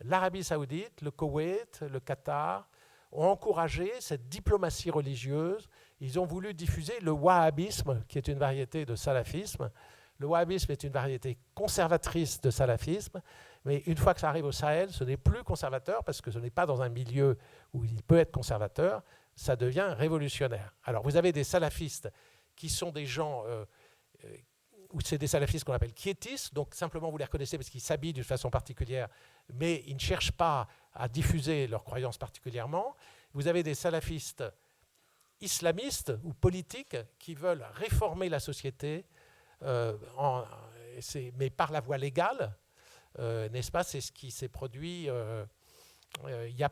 [SPEAKER 3] L'Arabie Saoudite, le Koweït, le Qatar ont encouragé cette diplomatie religieuse. Ils ont voulu diffuser le wahhabisme, qui est une variété de salafisme. Le wahhabisme est une variété conservatrice de salafisme, mais une fois que ça arrive au Sahel, ce n'est plus conservateur, parce que ce n'est pas dans un milieu où il peut être conservateur, ça devient révolutionnaire. Alors, vous avez des salafistes qui sont des gens, ou c'est des salafistes qu'on appelle quiétistes, donc simplement vous les reconnaissez parce qu'ils s'habillent d'une façon particulière, mais ils ne cherchent pas à diffuser leurs croyances particulièrement. Vous avez des salafistes islamistes ou politiques qui veulent réformer la société, mais par la voie légale, n'est-ce pas? C'est ce qui s'est produit. Ils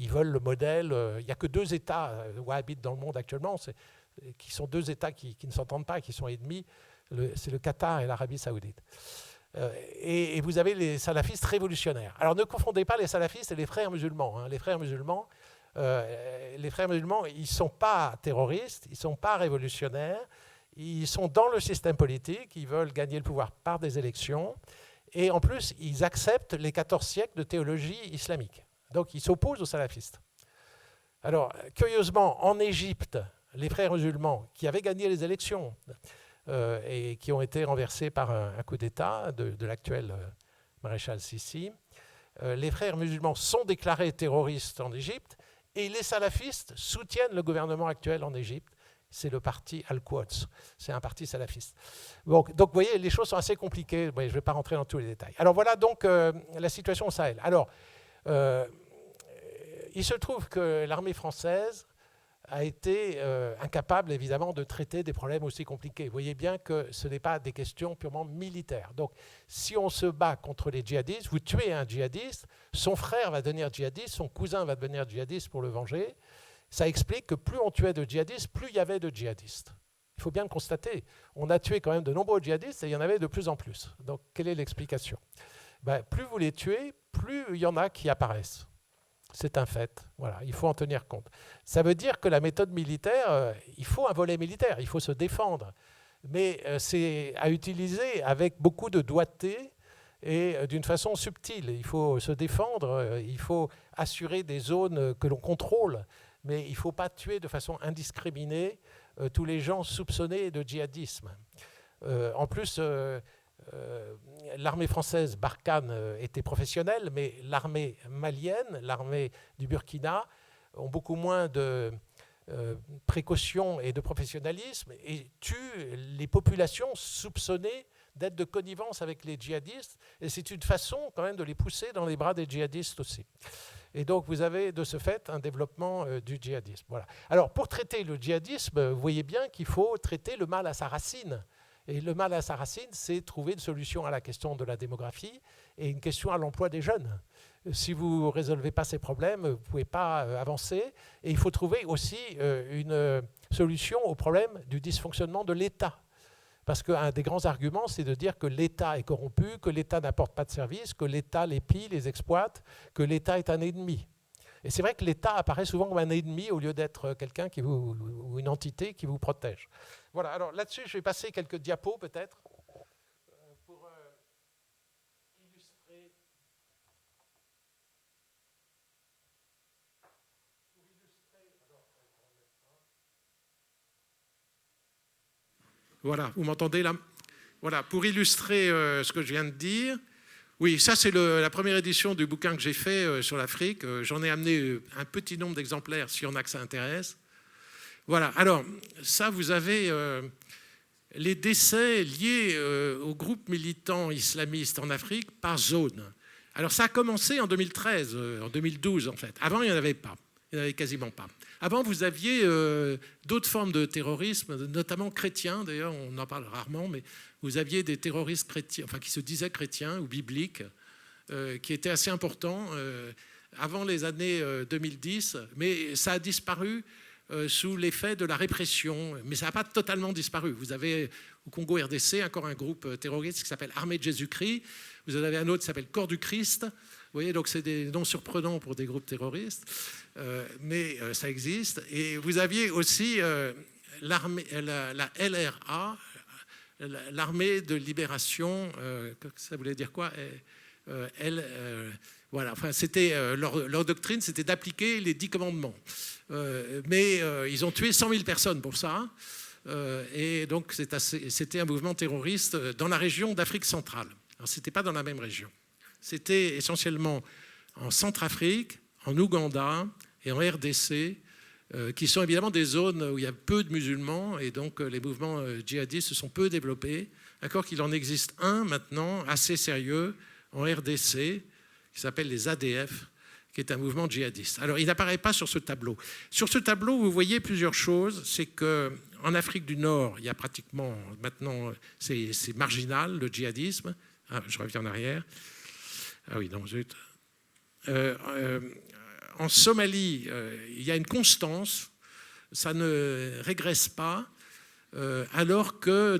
[SPEAKER 3] veulent le modèle. Il n'y a que 2 États wahhabites dans le monde actuellement, qui sont 2 États qui ne s'entendent pas, qui sont ennemis. C'est le Qatar et l'Arabie Saoudite. Et vous avez les salafistes révolutionnaires. Alors ne confondez pas les salafistes et les frères musulmans. Hein. Les frères musulmans, ils ne sont pas terroristes, ils ne sont pas révolutionnaires, ils sont dans le système politique, ils veulent gagner le pouvoir par des élections, et en plus, ils acceptent les 14 siècles de théologie islamique. Donc ils s'opposent aux salafistes. Alors, curieusement, en Égypte, les frères musulmans qui avaient gagné les élections et qui ont été renversés par un coup d'État de l'actuel maréchal Sissi, les frères musulmans sont déclarés terroristes en Égypte et les salafistes soutiennent le gouvernement actuel en Égypte. C'est le parti Al-Quds, c'est un parti salafiste. Donc vous voyez, les choses sont assez compliquées, je ne vais pas rentrer dans tous les détails. Alors voilà donc la situation au Sahel. Alors, il se trouve que l'armée française a été incapable, évidemment, de traiter des problèmes aussi compliqués. Vous voyez bien que ce n'est pas des questions purement militaires. Donc, si on se bat contre les djihadistes, vous tuez un djihadiste, son frère va devenir djihadiste, son cousin va devenir djihadiste pour le venger. Ça explique que plus on tuait de djihadistes, plus il y avait de djihadistes. Il faut bien le constater. On a tué quand même de nombreux djihadistes et il y en avait de plus en plus. Donc, quelle est l'explication? Plus vous les tuez, plus il y en a qui apparaissent. C'est un fait. Voilà, il faut en tenir compte. Ça veut dire que la méthode militaire, il faut un volet militaire, il faut se défendre. Mais c'est à utiliser avec beaucoup de doigté et d'une façon subtile. Il faut se défendre, il faut assurer des zones que l'on contrôle, mais il ne faut pas tuer de façon indiscriminée tous les gens soupçonnés de djihadisme. En plus, l'armée française, Barkhane, était professionnelle, mais l'armée malienne, l'armée du Burkina, ont beaucoup moins de précautions et de professionnalisme et tuent les populations soupçonnées d'être de connivence avec les djihadistes. Et c'est une façon quand même de les pousser dans les bras des djihadistes aussi. Et donc vous avez de ce fait un développement du djihadisme. Voilà. Alors pour traiter le djihadisme, vous voyez bien qu'il faut traiter le mal à sa racine. Et le mal à sa racine, c'est trouver une solution à la question de la démographie et une question à l'emploi des jeunes. Si vous ne résolvez pas ces problèmes, vous ne pouvez pas avancer. Et il faut trouver aussi une solution au problème du dysfonctionnement de l'État. Parce qu'un des grands arguments, c'est de dire que l'État est corrompu, que l'État n'apporte pas de services, que l'État les pille, les exploite, que l'État est un ennemi. Et c'est vrai que l'État apparaît souvent comme un ennemi au lieu d'être quelqu'un ou une entité qui vous protège. Voilà, alors là-dessus, je vais passer quelques diapos peut-être pour illustrer. Voilà, vous m'entendez là? Voilà, pour illustrer ce que je viens de dire. Oui, ça c'est la première édition du bouquin que j'ai fait sur l'Afrique. J'en ai amené un petit nombre d'exemplaires s'il y en a que ça intéresse. Voilà, alors ça vous avez les décès liés aux groupes militants islamistes en Afrique par zone. Alors ça a commencé en 2013, en 2012 en fait. Avant il n'y en avait pas, il n'y en avait quasiment pas. Avant, vous aviez d'autres formes de terrorisme, notamment chrétiens, d'ailleurs, on en parle rarement, mais vous aviez des terroristes chrétiens, enfin qui se disaient chrétiens ou bibliques, qui étaient assez importants avant les années 2010, mais ça a disparu sous l'effet de la répression, mais ça n'a pas totalement disparu. Vous avez au Congo RDC encore un groupe terroriste qui s'appelle Armée de Jésus-Christ, vous en avez un autre qui s'appelle Corps du Christ. Vous voyez, donc c'est des noms surprenants pour des groupes terroristes, mais ça existe. Et vous aviez aussi la LRA, l'armée de libération, ça voulait dire quoi? Voilà, enfin, c'était, leur doctrine, c'était d'appliquer les 10 commandements. Mais ils ont tué 100 000 personnes pour ça. Et donc c'était un mouvement terroriste dans la région d'Afrique centrale. Alors, ce n'était pas dans la même région. C'était essentiellement en Centrafrique, en Ouganda et en RDC, qui sont évidemment des zones où il y a peu de musulmans et donc les mouvements djihadistes se sont peu développés. D'accord, qu'il en existe un maintenant assez sérieux en RDC qui s'appelle les ADF, qui est un mouvement djihadiste. Alors il n'apparaît pas sur ce tableau. Sur ce tableau, vous voyez plusieurs choses. C'est qu'en Afrique du Nord, il y a pratiquement maintenant, c'est marginal le djihadisme. Ah, je reviens en arrière. Ah oui, non, zut. En Somalie, il y a une constance, ça ne régresse pas, alors que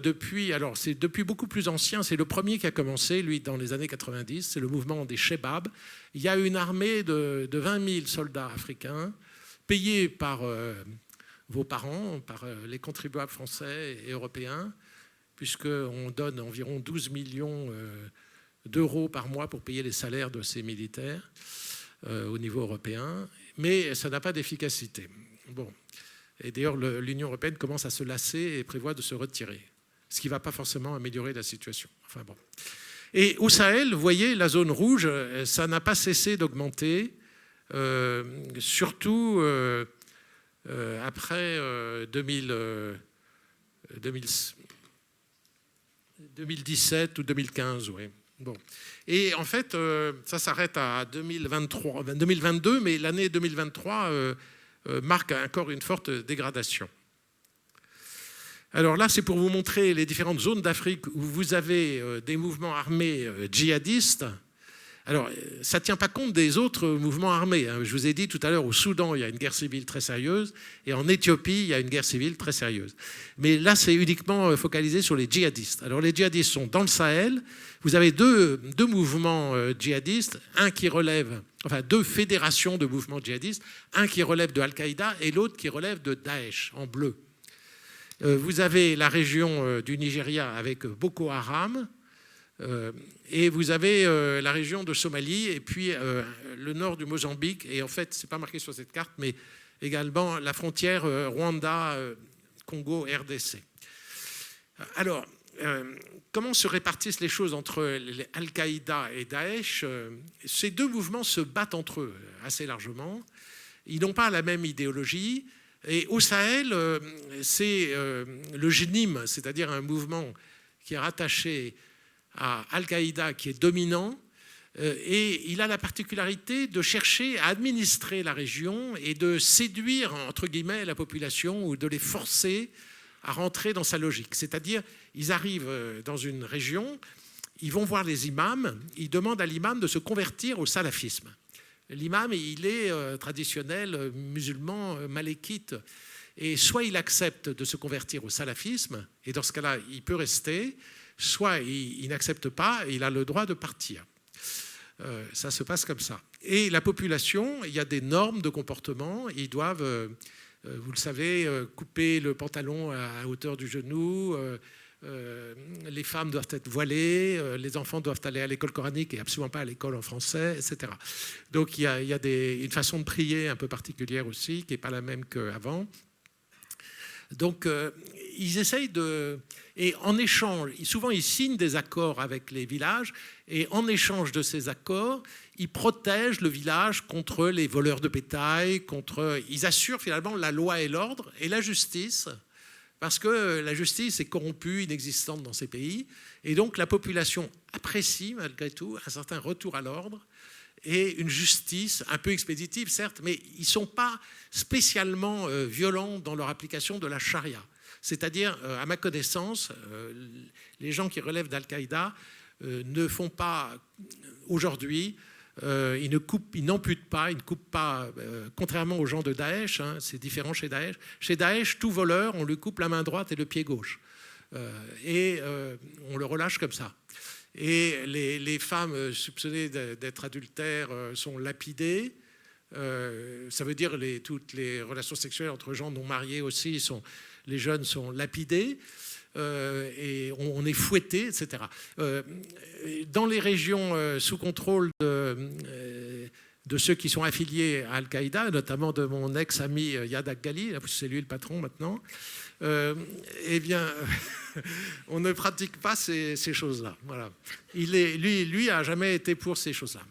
[SPEAKER 3] c'est depuis beaucoup plus ancien, c'est le premier qui a commencé, lui, dans les années 90, c'est le mouvement des Chebab. Il y a une armée de 20 000 soldats africains, payés par vos parents, par les contribuables français et européens, puisqu'on donne environ 12 millions d'euros par mois pour payer les salaires de ces militaires au niveau européen, mais ça n'a pas d'efficacité. Bon. Et d'ailleurs, l'Union européenne commence à se lasser et prévoit de se retirer, ce qui ne va pas forcément améliorer la situation. Enfin bon. Et au Sahel, vous voyez, la zone rouge, ça n'a pas cessé d'augmenter, surtout après 2017 ou 2015, oui. Bon. Et en fait, ça s'arrête à 2022, mais l'année 2023 marque encore une forte dégradation. Alors là, c'est pour vous montrer les différentes zones d'Afrique où vous avez des mouvements armés djihadistes. Alors, ça ne tient pas compte des autres mouvements armés. Je vous ai dit tout à l'heure, au Soudan, il y a une guerre civile très sérieuse, et en Éthiopie, il y a une guerre civile très sérieuse. Mais là, c'est uniquement focalisé sur les djihadistes. Alors, les djihadistes sont dans le Sahel. Vous avez deux mouvements djihadistes, deux fédérations de mouvements djihadistes, un qui relève de Al-Qaïda et l'autre qui relève de Daesh, en bleu. Vous avez la région du Nigeria avec Boko Haram, et vous avez la région de Somalie et puis le nord du Mozambique. Et en fait, ce n'est pas marqué sur cette carte, mais également la frontière Rwanda-Congo-RDC. Alors, comment se répartissent les choses entre Al-Qaïda et Daesh? Ces deux mouvements se battent entre eux assez largement. Ils n'ont pas la même idéologie. Et au Sahel, c'est le JNIM, c'est-à-dire un mouvement qui est rattaché à Al-Qaïda, qui est dominant. Et il a la particularité de chercher à administrer la région et de séduire, entre guillemets, la population ou de les forcer à rentrer dans sa logique. C'est-à-dire, ils arrivent dans une région, ils vont voir les imams, ils demandent à l'imam de se convertir au salafisme. L'imam, il est traditionnel, musulman, malékite. Et soit il accepte de se convertir au salafisme, et dans ce cas-là, il peut rester, soit il n'accepte pas, et il a le droit de partir. Ça se passe comme ça. Et la population, il y a des normes de comportement. Ils doivent, vous le savez, couper le pantalon à hauteur du genou. Les femmes doivent être voilées. Les enfants doivent aller à l'école coranique et absolument pas à l'école en français, etc. Donc il y a une façon de prier un peu particulière aussi, qui n'est pas la même qu'avant. Donc ils essayent de... Et en échange, souvent ils signent des accords avec les villages, et en échange de ces accords, ils protègent le village contre les voleurs de bétail, ils assurent finalement la loi et l'ordre et la justice, parce que la justice est corrompue, inexistante dans ces pays, et donc la population apprécie malgré tout un certain retour à l'ordre et une justice un peu expéditive, certes, mais ils ne sont pas spécialement violents dans leur application de la charia. C'est-à-dire, à ma connaissance, les gens qui relèvent d'Al-Qaïda ne font pas, aujourd'hui, ils n'amputent pas, ils ne coupent pas, contrairement aux gens de Daesh, hein, c'est différent chez Daesh. Chez Daesh, tout voleur, on lui coupe la main droite et le pied gauche. Et on le relâche comme ça. Et les femmes soupçonnées d'être adultères sont lapidées. Ça veut dire toutes les relations sexuelles entre gens non mariés aussi, les jeunes sont lapidés. Et on est fouetté, etc. Dans les régions sous contrôle de ceux qui sont affiliés à Al-Qaïda, notamment de mon ex-ami Yad Ghali, c'est lui le patron maintenant, eh bien, on ne pratique pas ces choses-là. Voilà. Lui a jamais été pour ces choses-là.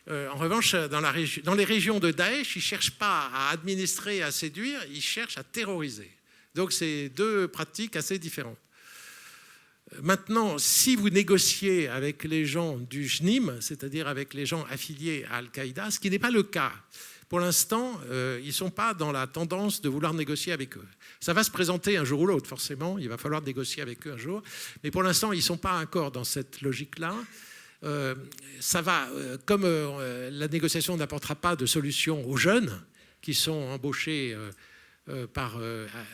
[SPEAKER 3] En revanche, dans les régions de Daesh, ils ne cherchent pas à administrer et à séduire, ils cherchent à terroriser. Donc, c'est deux pratiques assez différentes. Maintenant, si vous négociez avec les gens du JNIM, c'est-à-dire avec les gens affiliés à Al-Qaïda, ce qui n'est pas le cas. Pour l'instant, ils ne sont pas dans la tendance de vouloir négocier avec eux. Ça va se présenter un jour ou l'autre, forcément. Il va falloir négocier avec eux un jour. Mais pour l'instant, ils ne sont pas encore dans cette logique-là. Ça va, comme la négociation n'apportera pas de solution aux jeunes qui sont embauchés par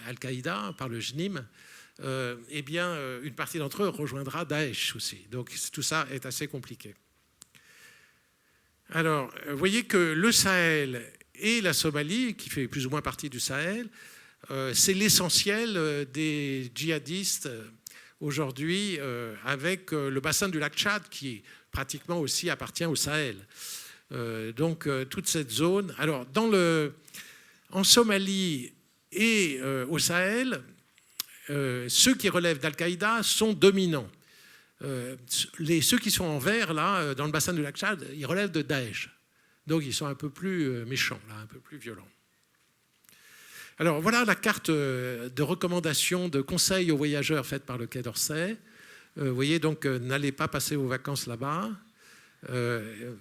[SPEAKER 3] Al-Qaïda, par le JNIM, eh bien, une partie d'entre eux rejoindra Daesh aussi. Donc tout ça est assez compliqué. Alors, vous voyez que le Sahel et la Somalie, qui fait plus ou moins partie du Sahel, c'est l'essentiel des djihadistes aujourd'hui, avec le bassin du lac Tchad qui pratiquement aussi appartient au Sahel. Donc toute cette zone. Alors en Somalie et au Sahel, ceux qui relèvent d'Al-Qaïda sont dominants. Ceux qui sont en vert, là, dans le bassin du lac Tchad, ils relèvent de Daesh. Donc ils sont un peu plus méchants, là, un peu plus violents. Alors voilà la carte de recommandation, de conseils aux voyageurs faite par le Quai d'Orsay. Vous voyez, donc n'allez pas passer vos vacances là-bas,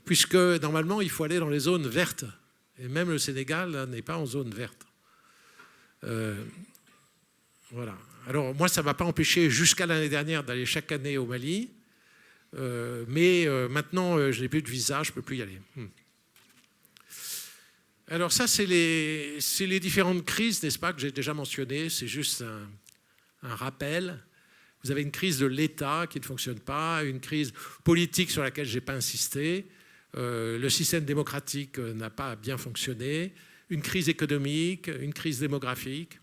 [SPEAKER 3] puisque normalement il faut aller dans les zones vertes. Et même le Sénégal n'est pas en zone verte. Voilà. Alors moi, ça ne m'a pas empêché jusqu'à l'année dernière d'aller chaque année au Mali, mais maintenant je n'ai plus de visa, je ne peux plus y aller. Alors ça, c'est les différentes crises, n'est-ce pas, que j'ai déjà mentionnées. C'est juste un rappel. Vous avez une crise de l'État qui ne fonctionne pas, une crise politique sur laquelle je n'ai pas insisté, le système démocratique n'a pas bien fonctionné, une crise économique, une crise démographique,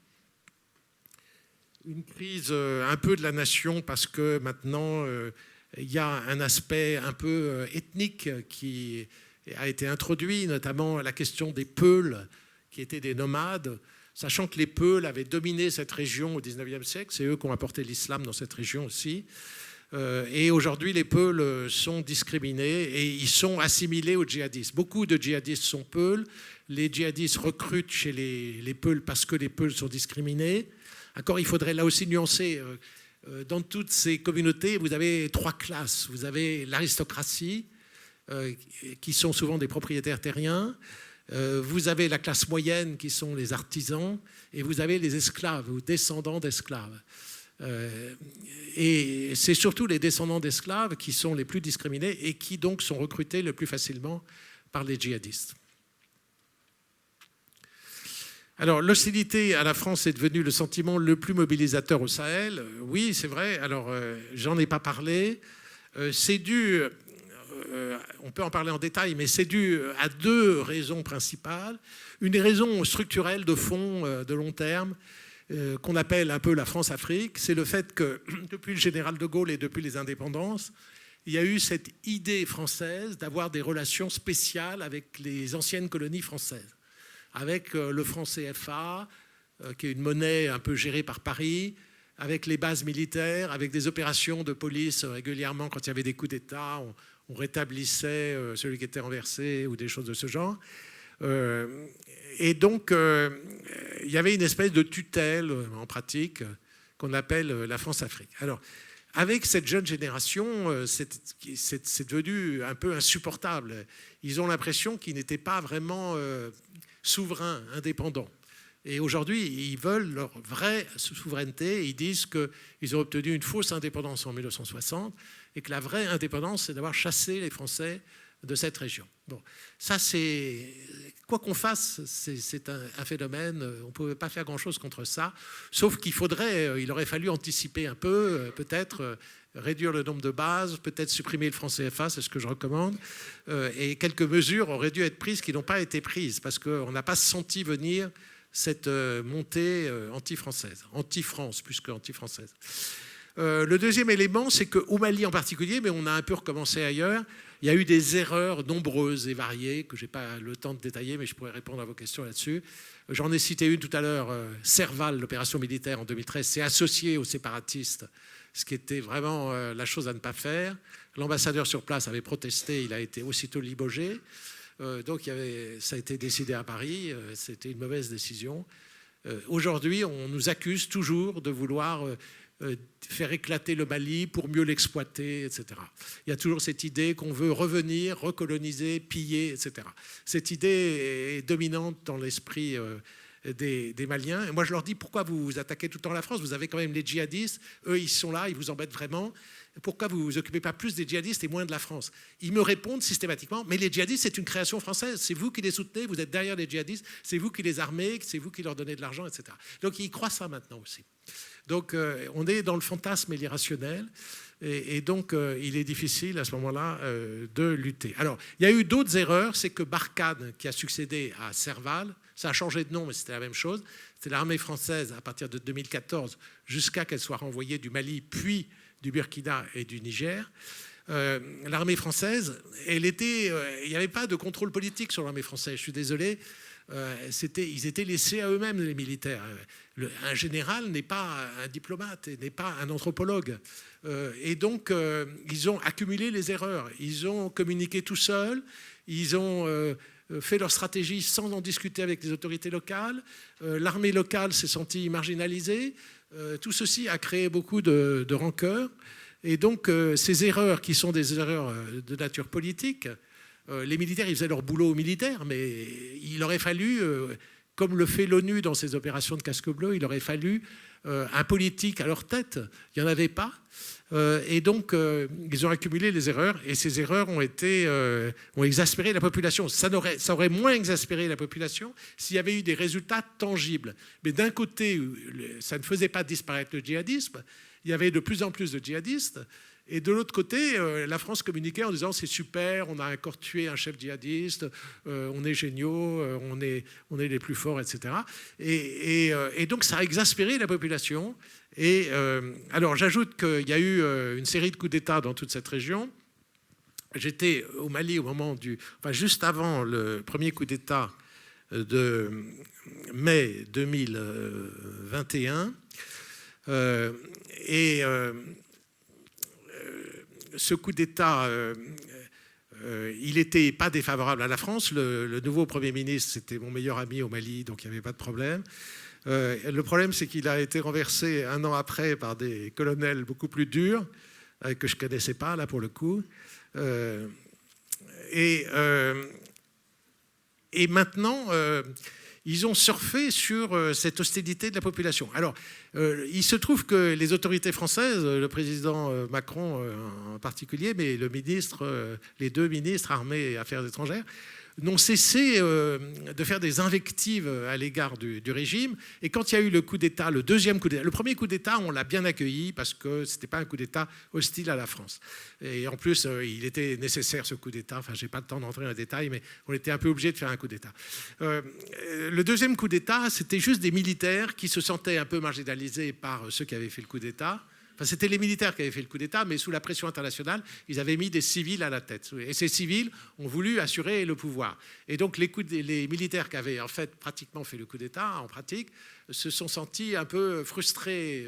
[SPEAKER 3] une crise un peu de la nation parce que maintenant il y a un aspect un peu ethnique qui a été introduit, notamment la question des Peuls qui étaient des nomades. sachant que les Peuls avaient dominé cette région au XIXe siècle. C'est eux qui ont apporté l'islam dans cette région aussi. Et aujourd'hui, les Peuls sont discriminés et ils sont assimilés aux djihadistes. Beaucoup de djihadistes sont Peuls. Les djihadistes recrutent chez les Peuls parce que les Peuls sont discriminés. Encore, il faudrait là aussi nuancer. Dans toutes ces communautés, vous avez 3 classes. Vous avez l'aristocratie, qui sont souvent des propriétaires terriens. Vous avez la classe moyenne, qui sont les artisans. Et vous avez les esclaves ou descendants d'esclaves. Et c'est surtout les descendants d'esclaves qui sont les plus discriminés et qui donc sont recrutés le plus facilement par les djihadistes. Alors, l'hostilité à la France est devenue le sentiment le plus mobilisateur au Sahel. Oui, c'est vrai. Alors, j'en ai pas parlé. C'est dû, on peut en parler en détail, mais c'est dû à 2 raisons principales. Une raison structurelle de fond, de long terme, qu'on appelle un peu la France-Afrique, c'est le fait que depuis le général de Gaulle et depuis les indépendances, il y a eu cette idée française d'avoir des relations spéciales avec les anciennes colonies françaises, avec le franc CFA, qui est une monnaie un peu gérée par Paris, avec les bases militaires, avec des opérations de police régulièrement. Quand il y avait des coups d'État, on rétablissait celui qui était renversé ou des choses de ce genre. Et donc, il y avait une espèce de tutelle, en pratique, qu'on appelle la France-Afrique. Alors, avec cette jeune génération, c'est devenu un peu insupportable. Ils ont l'impression qu'ils n'étaient pas vraiment souverains, indépendants. Et aujourd'hui, ils veulent leur vraie souveraineté. Ils disent qu'ils ont obtenu une fausse indépendance en 1960 et que la vraie indépendance, c'est d'avoir chassé les Français de cette région. Bon, ça, c'est... Quoi qu'on fasse, c'est un phénomène. On ne pouvait pas faire grand-chose contre ça, sauf qu'il aurait fallu anticiper un peu, peut-être réduire le nombre de bases, peut-être supprimer le franc CFA, c'est ce que je recommande, et quelques mesures auraient dû être prises qui n'ont pas été prises, parce qu'on n'a pas senti venir cette montée anti-française, anti-France plus qu'anti-française. Le deuxième élément, c'est qu'au Mali en particulier, mais on a un peu recommencé ailleurs, il y a eu des erreurs nombreuses et variées, que je n'ai pas le temps de détailler, mais je pourrais répondre à vos questions là-dessus. J'en ai cité une tout à l'heure, Serval, l'opération militaire en 2013, s'est associée aux séparatistes, ce qui était vraiment la chose à ne pas faire. L'ambassadeur sur place avait protesté, il a été aussitôt limogé. Donc ça a été décidé à Paris, c'était une mauvaise décision. Aujourd'hui, on nous accuse toujours de vouloir faire éclater le Mali pour mieux l'exploiter, etc. Il y a toujours cette idée qu'on veut revenir, recoloniser, piller, etc. Cette idée est dominante dans l'esprit des Maliens. Et moi, je leur dis, pourquoi vous vous attaquez tout le temps à la France? Vous avez quand même les djihadistes, eux, ils sont là, ils vous embêtent vraiment. Pourquoi vous ne vous occupez pas plus des djihadistes et moins de la France? Ils me répondent systématiquement, mais les djihadistes, c'est une création française. C'est vous qui les soutenez, vous êtes derrière les djihadistes, c'est vous qui les armez, c'est vous qui leur donnez de l'argent, etc. Donc, ils croient ça maintenant aussi. Donc, on est dans le fantasme et l'irrationnel. Et donc, il est difficile à ce moment-là de lutter. Alors, il y a eu d'autres erreurs. C'est que Barkhane, qui a succédé à Serval, ça a changé de nom, mais c'était la même chose. C'était l'armée française à partir de 2014 jusqu'à qu'elle soit renvoyée du Mali, puis du Burkina et du Niger. L'armée française, il n'y avait pas de contrôle politique sur l'armée française. Je suis désolé. Ils étaient laissés à eux-mêmes, les militaires. Un général n'est pas un diplomate, n'est pas un anthropologue. Et donc, ils ont accumulé les erreurs. Ils ont communiqué tout seuls. Ils ont fait leur stratégie sans en discuter avec les autorités locales. L'armée locale s'est sentie marginalisée. Tout ceci a créé beaucoup de rancœur. Et donc, ces erreurs qui sont des erreurs de nature politique, les militaires, ils faisaient leur boulot militaire, mais il aurait fallu, comme le fait l'ONU dans ses opérations de casque bleu, il aurait fallu un politique à leur tête. Il n'y en avait pas. Et donc, ils ont accumulé les erreurs, et ces erreurs ont exaspéré la population. Ça aurait moins exaspéré la population s'il y avait eu des résultats tangibles. Mais d'un côté, ça ne faisait pas disparaître le djihadisme, il y avait de plus en plus de djihadistes, et de l'autre côté, la France communiquait en disant c'est super, on a encore tué un chef djihadiste, on est géniaux, on est les plus forts, etc. Et donc ça a exaspéré la population. Et alors j'ajoute qu'il y a eu une série de coups d'État dans toute cette région. J'étais au Mali au moment juste avant le premier coup d'État de mai 2021. Ce coup d'État, il n'était pas défavorable à la France. Le nouveau Premier ministre, c'était mon meilleur ami au Mali, donc il n'y avait pas de problème. Le problème, c'est qu'il a été renversé un an après par des colonels beaucoup plus durs, que je ne connaissais pas, là, pour le coup. Et maintenant, ils ont surfé sur cette hostilité de la population. Alors, il se trouve que les autorités françaises, le président Macron en particulier, mais le ministre, les deux ministres, Armée et Affaires étrangères, n'ont cessé de faire des invectives à l'égard du régime. Et quand il y a eu le coup d'État, le deuxième coup d'État, le premier coup d'État, on l'a bien accueilli parce que ce n'était pas un coup d'État hostile à la France. Et en plus, il était nécessaire ce coup d'État. Enfin, je n'ai pas le temps d'entrer dans les détails, mais on était un peu obligé de faire un coup d'État. Le deuxième coup d'État, c'était juste des militaires qui se sentaient un peu marginalisés par ceux qui avaient fait le coup d'État. Enfin, c'était les militaires qui avaient fait le coup d'État, mais sous la pression internationale, ils avaient mis des civils à la tête. Et ces civils ont voulu assurer le pouvoir. Et donc, les militaires qui avaient en fait pratiquement fait le coup d'État, en pratique, se sont sentis un peu frustrés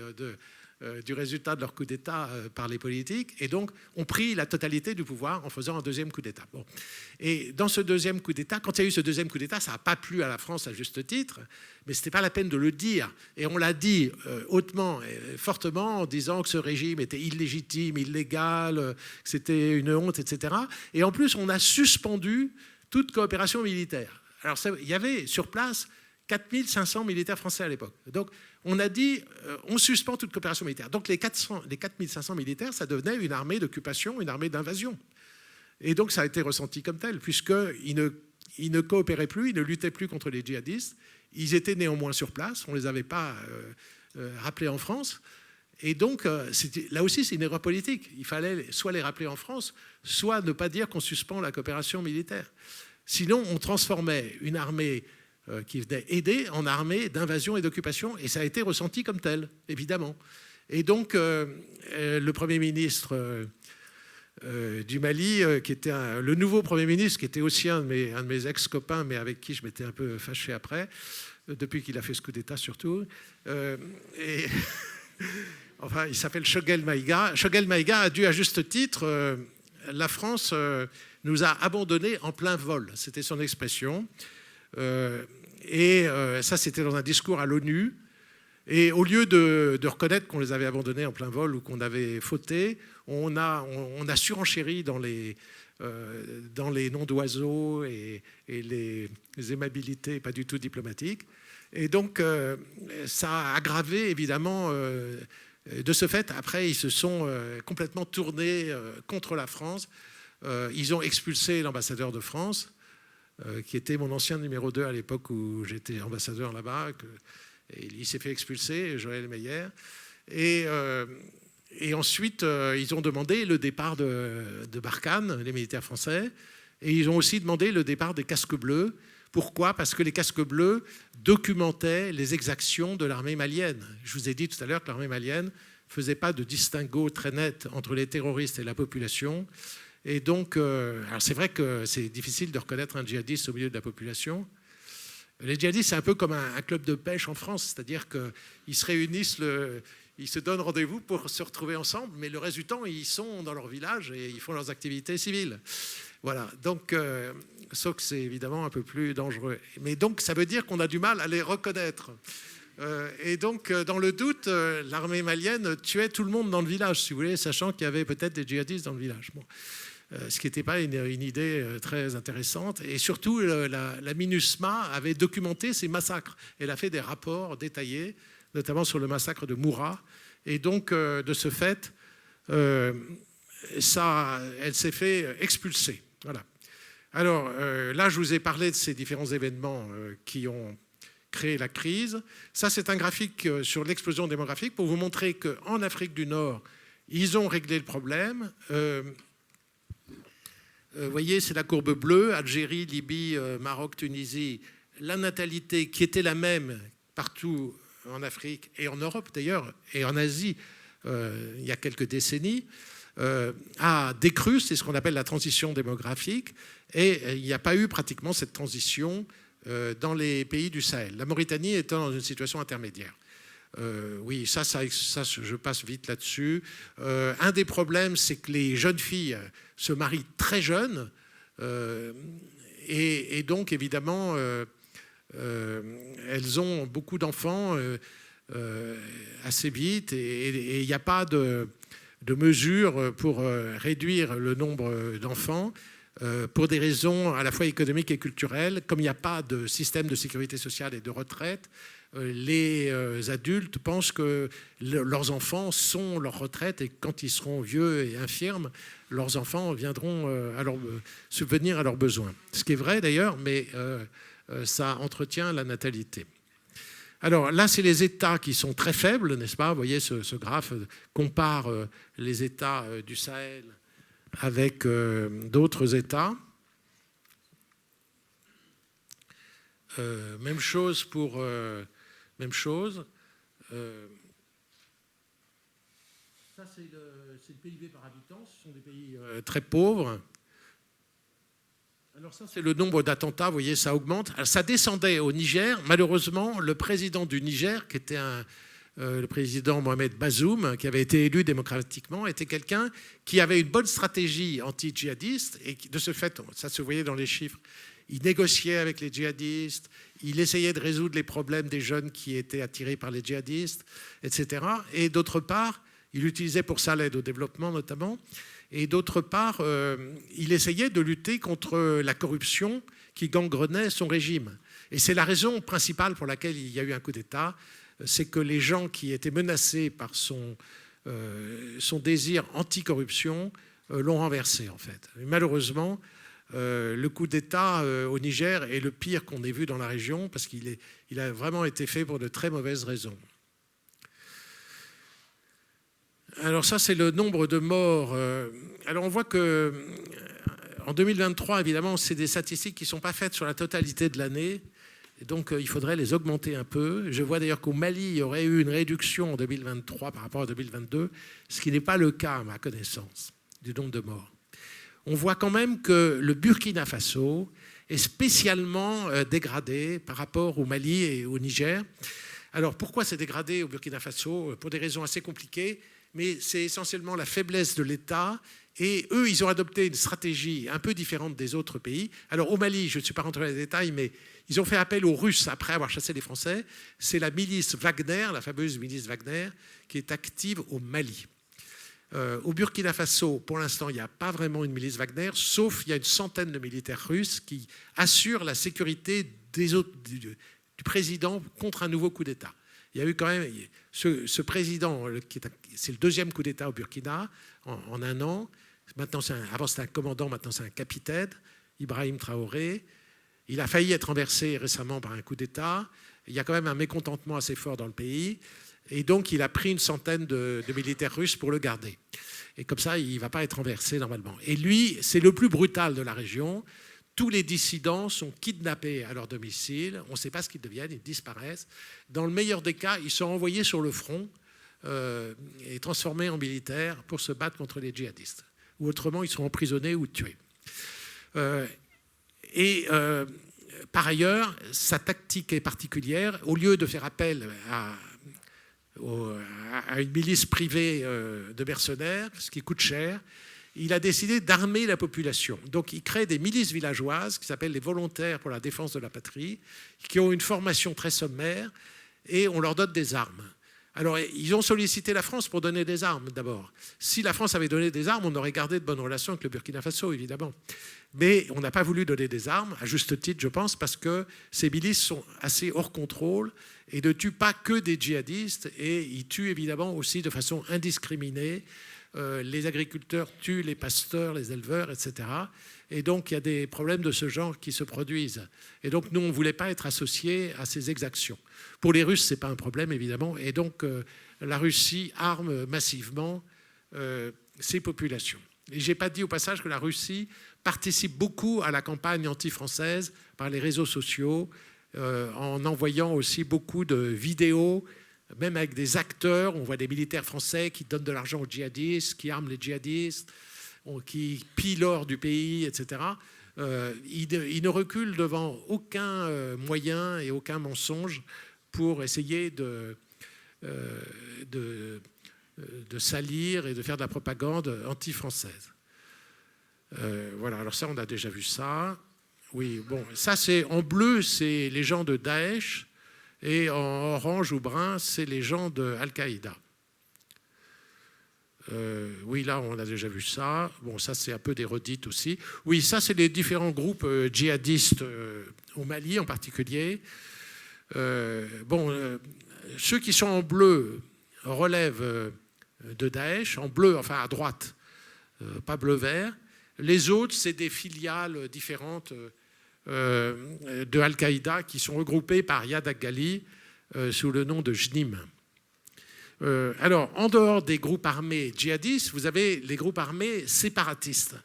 [SPEAKER 3] du résultat de leur coup d'État par les politiques, et donc ont pris la totalité du pouvoir en faisant un deuxième coup d'État. Bon. Et dans ce deuxième coup d'État, quand il y a eu ce deuxième coup d'État, ça n'a pas plu à la France à juste titre, mais ce n'était pas la peine de le dire. Et on l'a dit hautement et fortement en disant que ce régime était illégitime, illégal, que c'était une honte, etc. Et en plus, on a suspendu toute coopération militaire. Alors, il y avait sur place 4500 militaires français à l'époque. Donc, on a dit, on suspend toute coopération militaire. Donc, les 4500 militaires, ça devenait une armée d'occupation, une armée d'invasion. Et donc, ça a été ressenti comme tel, puisqu'ils ne coopéraient plus, ils ne luttaient plus contre les djihadistes. Ils étaient néanmoins sur place, on ne les avait pas rappelés en France. Et donc, là aussi, c'est une erreur politique. Il fallait soit les rappeler en France, soit ne pas dire qu'on suspend la coopération militaire. Sinon, on transformait une armée qui venait aider en armée d'invasion et d'occupation, et ça a été ressenti comme tel, évidemment. Et donc, le Premier ministre du Mali, qui était le nouveau Premier ministre, qui était aussi un de mes ex-copains, mais avec qui je m'étais un peu fâché après, depuis qu'il a fait ce coup d'État surtout. Enfin, il s'appelle Choguel Maïga. Choguel Maïga a dû, à juste titre, la France nous a abandonnés en plein vol. C'était son expression. Ça, c'était dans un discours à l'ONU. Et au lieu de reconnaître qu'on les avait abandonnés en plein vol ou qu'on avait fauté, on a surenchéri dans les noms d'oiseaux et les aimabilités pas du tout diplomatiques. Et donc, ça a aggravé, évidemment, de ce fait. Après, ils se sont complètement tournés contre la France. Ils ont expulsé l'ambassadeur de France, qui était mon ancien numéro 2 à l'époque où j'étais ambassadeur là-bas. Et il s'est fait expulser, Joël Meyer. Et ensuite, ils ont demandé le départ de Barkhane, les militaires français. Et ils ont aussi demandé le départ des casques bleus. Pourquoi ? Parce que les casques bleus documentaient les exactions de l'armée malienne. Je vous ai dit tout à l'heure que l'armée malienne ne faisait pas de distinguo très net entre les terroristes et la population. Et donc, alors c'est vrai que c'est difficile de reconnaître un djihadiste au milieu de la population. Les djihadistes, c'est un peu comme un club de pêche en France, c'est-à-dire qu'ils se réunissent, ils se donnent rendez-vous pour se retrouver ensemble, mais le reste du temps, ils sont dans leur village et ils font leurs activités civiles. Voilà, donc, sauf que c'est évidemment un peu plus dangereux. Mais donc, ça veut dire qu'on a du mal à les reconnaître. Et donc, dans le doute, l'armée malienne tuait tout le monde dans le village, si vous voulez, sachant qu'il y avait peut-être des djihadistes dans le village. Bon. Ce qui n'était pas une idée très intéressante. Et surtout, la MINUSMA avait documenté ces massacres. Elle a fait des rapports détaillés, notamment sur le massacre de Moura. Et donc, de ce fait, elle s'est fait expulser. Voilà. Alors, là, je vous ai parlé de ces différents événements qui ont créé la crise. Ça, c'est un graphique sur l'explosion démographique pour vous montrer qu'en Afrique du Nord, ils ont réglé le problème. Vous voyez, c'est la courbe bleue, Algérie, Libye, Maroc, Tunisie. La natalité, qui était la même partout en Afrique et en Europe d'ailleurs, et en Asie, il y a quelques décennies, a décru, c'est ce qu'on appelle la transition démographique, et il n'y a pas eu pratiquement cette transition
[SPEAKER 4] dans les pays du Sahel. La Mauritanie étant dans une situation intermédiaire. Oui, ça, je passe vite là-dessus. Un des problèmes, c'est que les jeunes filles se marient très jeunes et donc, évidemment, elles ont beaucoup d'enfants assez vite et il n'y a pas de mesures pour réduire le nombre d'enfants pour des raisons à la fois économiques et culturelles. Comme il n'y a pas de système de sécurité sociale et de retraite, les adultes pensent que leurs enfants sont leur retraite et quand ils seront vieux et infirmes, leurs enfants viendront subvenir à leurs besoins. Ce qui est vrai d'ailleurs, mais ça entretient la natalité. Alors là, c'est les États qui sont très faibles, n'est-ce pas? Vous voyez, ce graphe compare les États du Sahel avec d'autres États. Même chose pour... Même chose. Ça, c'est le PIB par habitant. Ce sont des pays très pauvres. Alors ça, c'est le nombre d'attentats. Vous voyez, ça augmente. Alors, ça descendait au Niger. Malheureusement, le président du Niger, qui était le président Mohamed Bazoum, qui avait été élu démocratiquement, était quelqu'un qui avait une bonne stratégie anti-djihadiste. Et de ce fait, ça se voyait dans les chiffres, il négociait avec les djihadistes, il essayait de résoudre les problèmes des jeunes qui étaient attirés par les djihadistes, etc. Et d'autre part, il utilisait pour ça l'aide au développement notamment. Et d'autre part, il essayait de lutter contre la corruption qui gangrenait son régime. Et c'est la raison principale pour laquelle il y a eu un coup d'État, c'est que les gens qui étaient menacés par son désir anti-corruption l'ont renversé en fait. Et malheureusement, le coup d'État au Niger est le pire qu'on ait vu dans la région parce qu'il a vraiment été fait pour de très mauvaises raisons. Alors ça, c'est le nombre de morts. Alors on voit que en 2023, évidemment, c'est des statistiques qui ne sont pas faites sur la totalité de l'année. Et donc il faudrait les augmenter un peu. Je vois d'ailleurs qu'au Mali, il y aurait eu une réduction en 2023 par rapport à 2022, ce qui n'est pas le cas, à ma connaissance, du nombre de morts. On voit quand même que le Burkina Faso est spécialement dégradé par rapport au Mali et au Niger. Alors pourquoi c'est dégradé au Burkina Faso? Pour des raisons assez compliquées, mais c'est essentiellement la faiblesse de l'État. Et eux, ils ont adopté une stratégie un peu différente des autres pays. Alors au Mali, je ne suis pas rentré dans les détails, mais ils ont fait appel aux Russes après avoir chassé les Français. C'est la milice Wagner, la fameuse milice Wagner, qui est active au Mali. Au Burkina Faso, pour l'instant, il n'y a pas vraiment une milice Wagner, sauf il y a une centaine de militaires russes qui assurent la sécurité du président contre un nouveau coup d'État. Il y a eu quand même ce président, c'est le deuxième coup d'État au Burkina en un an. Maintenant, avant c'était un commandant, maintenant c'est un capitaine, Ibrahim Traoré. Il a failli être renversé récemment par un coup d'État. Il y a quand même un mécontentement assez fort dans le pays. Et donc, il a pris une centaine de militaires russes pour le garder. Et comme ça, il ne va pas être renversé normalement. Et lui, c'est le plus brutal de la région. Tous les dissidents sont kidnappés à leur domicile. On ne sait pas ce qu'ils deviennent, ils disparaissent. Dans le meilleur des cas, ils sont envoyés sur le front et transformés en militaires pour se battre contre les djihadistes. Ou autrement, ils sont emprisonnés ou tués. Par ailleurs, sa tactique est particulière. Au lieu de faire appel à une milice privée de mercenaires, ce qui coûte cher, il a décidé d'armer la population. Donc il crée des milices villageoises qui s'appellent les volontaires pour la défense de la patrie, qui ont une formation très sommaire et on leur donne des armes. Alors ils ont sollicité la France pour donner des armes d'abord. Si la France avait donné des armes, on aurait gardé de bonnes relations avec le Burkina Faso, évidemment. Mais on n'a pas voulu donner des armes, à juste titre, je pense, parce que ces milices sont assez hors contrôle et ne tuent pas que des djihadistes, et ils tuent évidemment aussi de façon indiscriminée. Les agriculteurs tuent les pasteurs, les éleveurs, etc. Et donc, il y a des problèmes de ce genre qui se produisent. Et donc, nous, on ne voulait pas être associés à ces exactions. Pour les Russes, ce n'est pas un problème, évidemment. Et donc, la Russie arme massivement ces populations. Et je n'ai pas dit au passage que la Russie participe beaucoup à la campagne anti-française par les réseaux sociaux, en envoyant aussi beaucoup de vidéos, même avec des acteurs. On voit des militaires français qui donnent de l'argent aux djihadistes, qui arment les djihadistes, qui pillent l'or du pays, etc. il ne recule devant aucun moyen et aucun mensonge pour essayer de salir et de faire de la propagande anti-française. Voilà, alors ça, on a déjà vu ça. Oui, bon, ça, c'est en bleu, c'est les gens de Daesh, et en orange ou brun, c'est les gens de Al-Qaïda. Oui, là, on a déjà vu ça. Bon, ça, c'est un peu des redites aussi. Oui, ça, c'est les différents groupes djihadistes au Mali en particulier. Ceux qui sont en bleu relèvent de Daesh, en bleu, enfin à droite, pas bleu-vert. Les autres, c'est des filiales différentes de Al-Qaïda qui sont regroupées par Yad al-Ghali sous le nom de JNIM. Alors, en dehors des groupes armés djihadistes, vous avez les groupes armés séparatistes.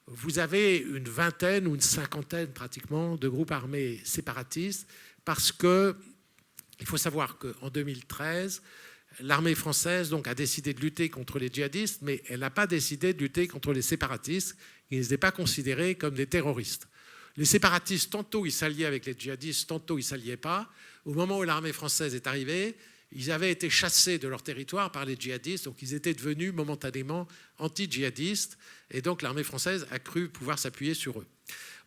[SPEAKER 4] Vous avez une vingtaine ou une cinquantaine pratiquement de groupes armés séparatistes parce que il faut savoir qu'en 2013, l'armée française donc, a décidé de lutter contre les djihadistes, mais elle n'a pas décidé de lutter contre les séparatistes, qui n'étaient pas considérés comme des terroristes. Les séparatistes, tantôt ils s'alliaient avec les djihadistes, tantôt ils ne s'alliaient pas. Au moment où l'armée française est arrivée, ils avaient été chassés de leur territoire par les djihadistes, donc ils étaient devenus momentanément anti-djihadistes, et donc l'armée française a cru pouvoir s'appuyer sur eux.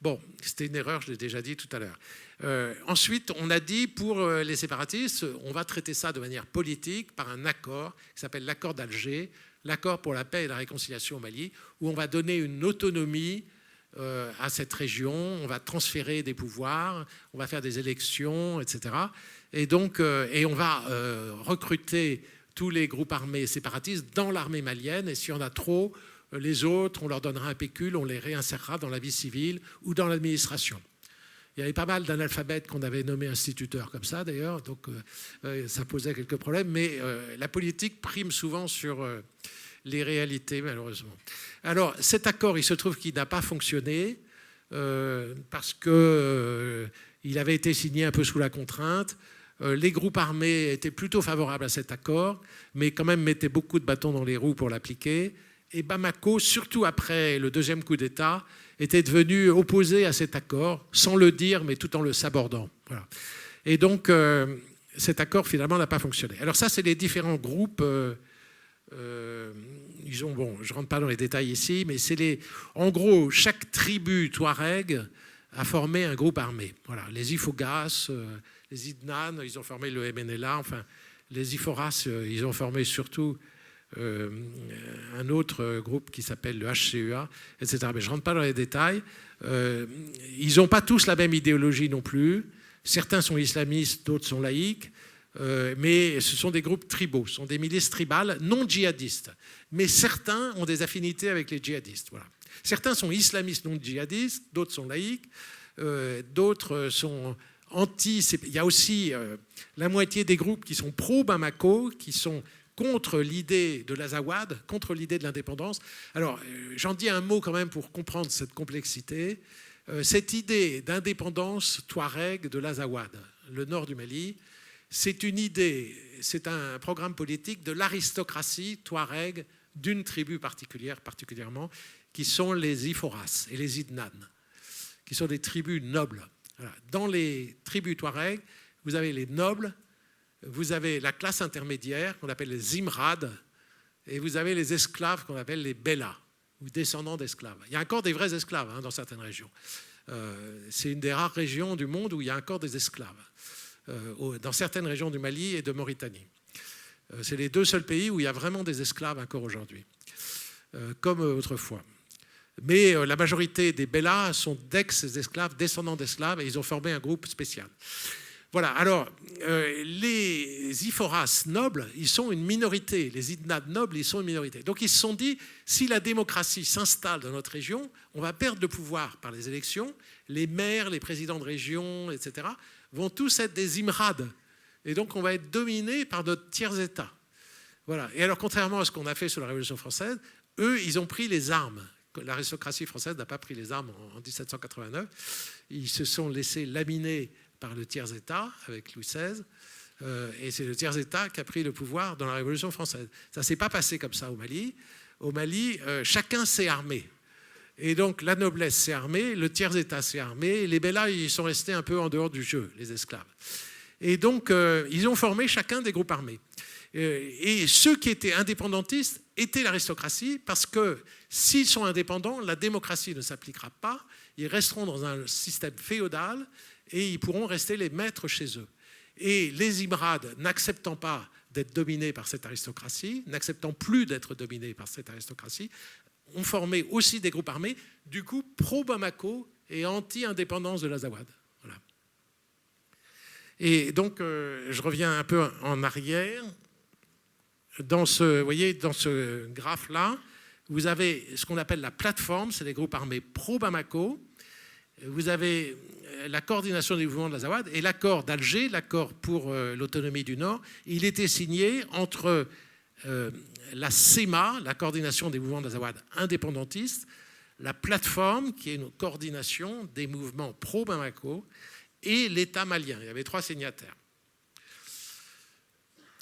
[SPEAKER 4] Bon, c'était une erreur, je l'ai déjà dit tout à l'heure. Ensuite, on a dit pour les séparatistes, on va traiter ça de manière politique par un accord qui s'appelle l'accord d'Alger, l'accord pour la paix et la réconciliation au Mali, où on va donner une autonomie à cette région, on va transférer des pouvoirs, on va faire des élections, etc. Et donc, on va recruter tous les groupes armés séparatistes dans l'armée malienne, et s'il y en a trop, les autres, on leur donnera un pécule, on les réinsérera dans la vie civile ou dans l'administration. Il y avait pas mal d'analphabètes qu'on avait nommés instituteurs comme ça, d'ailleurs, donc ça posait quelques problèmes, mais la politique prime souvent sur les réalités, malheureusement. Alors, cet accord, il se trouve qu'il n'a pas fonctionné parce qu'il avait été signé un peu sous la contrainte. Les groupes armés étaient plutôt favorables à cet accord, mais quand même mettaient beaucoup de bâtons dans les roues pour l'appliquer. Et Bamako, surtout après le deuxième coup d'État, était devenu opposé à cet accord, sans le dire, mais tout en le sabordant. Voilà. Et donc, cet accord, finalement, n'a pas fonctionné. Alors ça, c'est les différents groupes. Je ne rentre pas dans les détails ici, mais c'est en gros, chaque tribu touareg a formé un groupe armé. Voilà. Les Ifogas, les Idnan, ils ont formé le MNLA. Enfin, les Iforas, ils ont formé surtout un autre groupe qui s'appelle le HCUA, etc. Mais je ne rentre pas dans les détails. Ils n'ont pas tous la même idéologie non plus. Certains sont islamistes, d'autres sont laïcs. Mais ce sont des groupes tribaux, ce sont des milices tribales non djihadistes. Mais certains ont des affinités avec les djihadistes. Voilà. Certains sont islamistes non djihadistes, d'autres sont laïcs, d'autres sont anti... Il y a aussi la moitié des groupes qui sont pro-Bamako, qui sont contre l'idée de l'Azawad, contre l'idée de l'indépendance. Alors, j'en dis un mot quand même pour comprendre cette complexité. Cette idée d'indépendance touareg de l'Azawad, le nord du Mali, c'est une idée, c'est un programme politique de l'aristocratie touareg d'une tribu particulièrement, qui sont les Iforas et les Idnan, qui sont des tribus nobles. Voilà. Dans les tribus touareg, vous avez les nobles, vous avez la classe intermédiaire qu'on appelle les Imrad, et vous avez les esclaves qu'on appelle les Bellas, ou descendants d'esclaves. Il y a encore des vrais esclaves dans certaines régions. C'est une des rares régions du monde où il y a encore des esclaves, dans certaines régions du Mali et de Mauritanie. C'est les deux seuls pays où il y a vraiment des esclaves encore aujourd'hui, comme autrefois. Mais la majorité des Bellas sont d'ex-esclaves, descendants d'esclaves, et ils ont formé un groupe spécial. Voilà, alors, les Iforas nobles, ils sont une minorité. Les Idnad nobles, ils sont une minorité. Donc, ils se sont dit, si la démocratie s'installe dans notre région, on va perdre le pouvoir par les élections. Les maires, les présidents de région, etc., vont tous être des Imrad. Et donc, on va être dominé par notre tiers-État. Voilà. Et alors, contrairement à ce qu'on a fait sous la Révolution française, eux, ils ont pris les armes. L'aristocratie française n'a pas pris les armes en 1789. Ils se sont laissés laminer par le tiers-État avec Louis XVI, et c'est le tiers-État qui a pris le pouvoir dans la Révolution française. Ça ne s'est pas passé comme ça au Mali. Au Mali, chacun s'est armé. Et donc la noblesse s'est armée, le tiers-état s'est armé, et les bellahs ils sont restés un peu en dehors du jeu, les esclaves. Et donc ils ont formé chacun des groupes armés. Et ceux qui étaient indépendantistes étaient l'aristocratie, parce que s'ils sont indépendants, la démocratie ne s'appliquera pas, ils resteront dans un système féodal et ils pourront rester les maîtres chez eux. Et les Imrades, n'acceptant pas d'être dominés par cette aristocratie, n'acceptant plus d'être dominés par cette aristocratie, ont formé aussi des groupes armés, du coup pro-Bamako et anti-indépendance de l'Azawad. Voilà. Et donc, je reviens un peu en arrière. Vous voyez, dans ce graphe-là, vous avez ce qu'on appelle la plateforme, c'est les groupes armés pro-Bamako. Vous avez la coordination des mouvements de l'Azawad et l'accord d'Alger, l'accord pour l'autonomie du Nord. Il était signé entre la CEMA, la coordination des mouvements de l'Azawad indépendantistes, la plateforme, qui est une coordination des mouvements pro-Bamako, et l'État malien. Il y avait 3 signataires.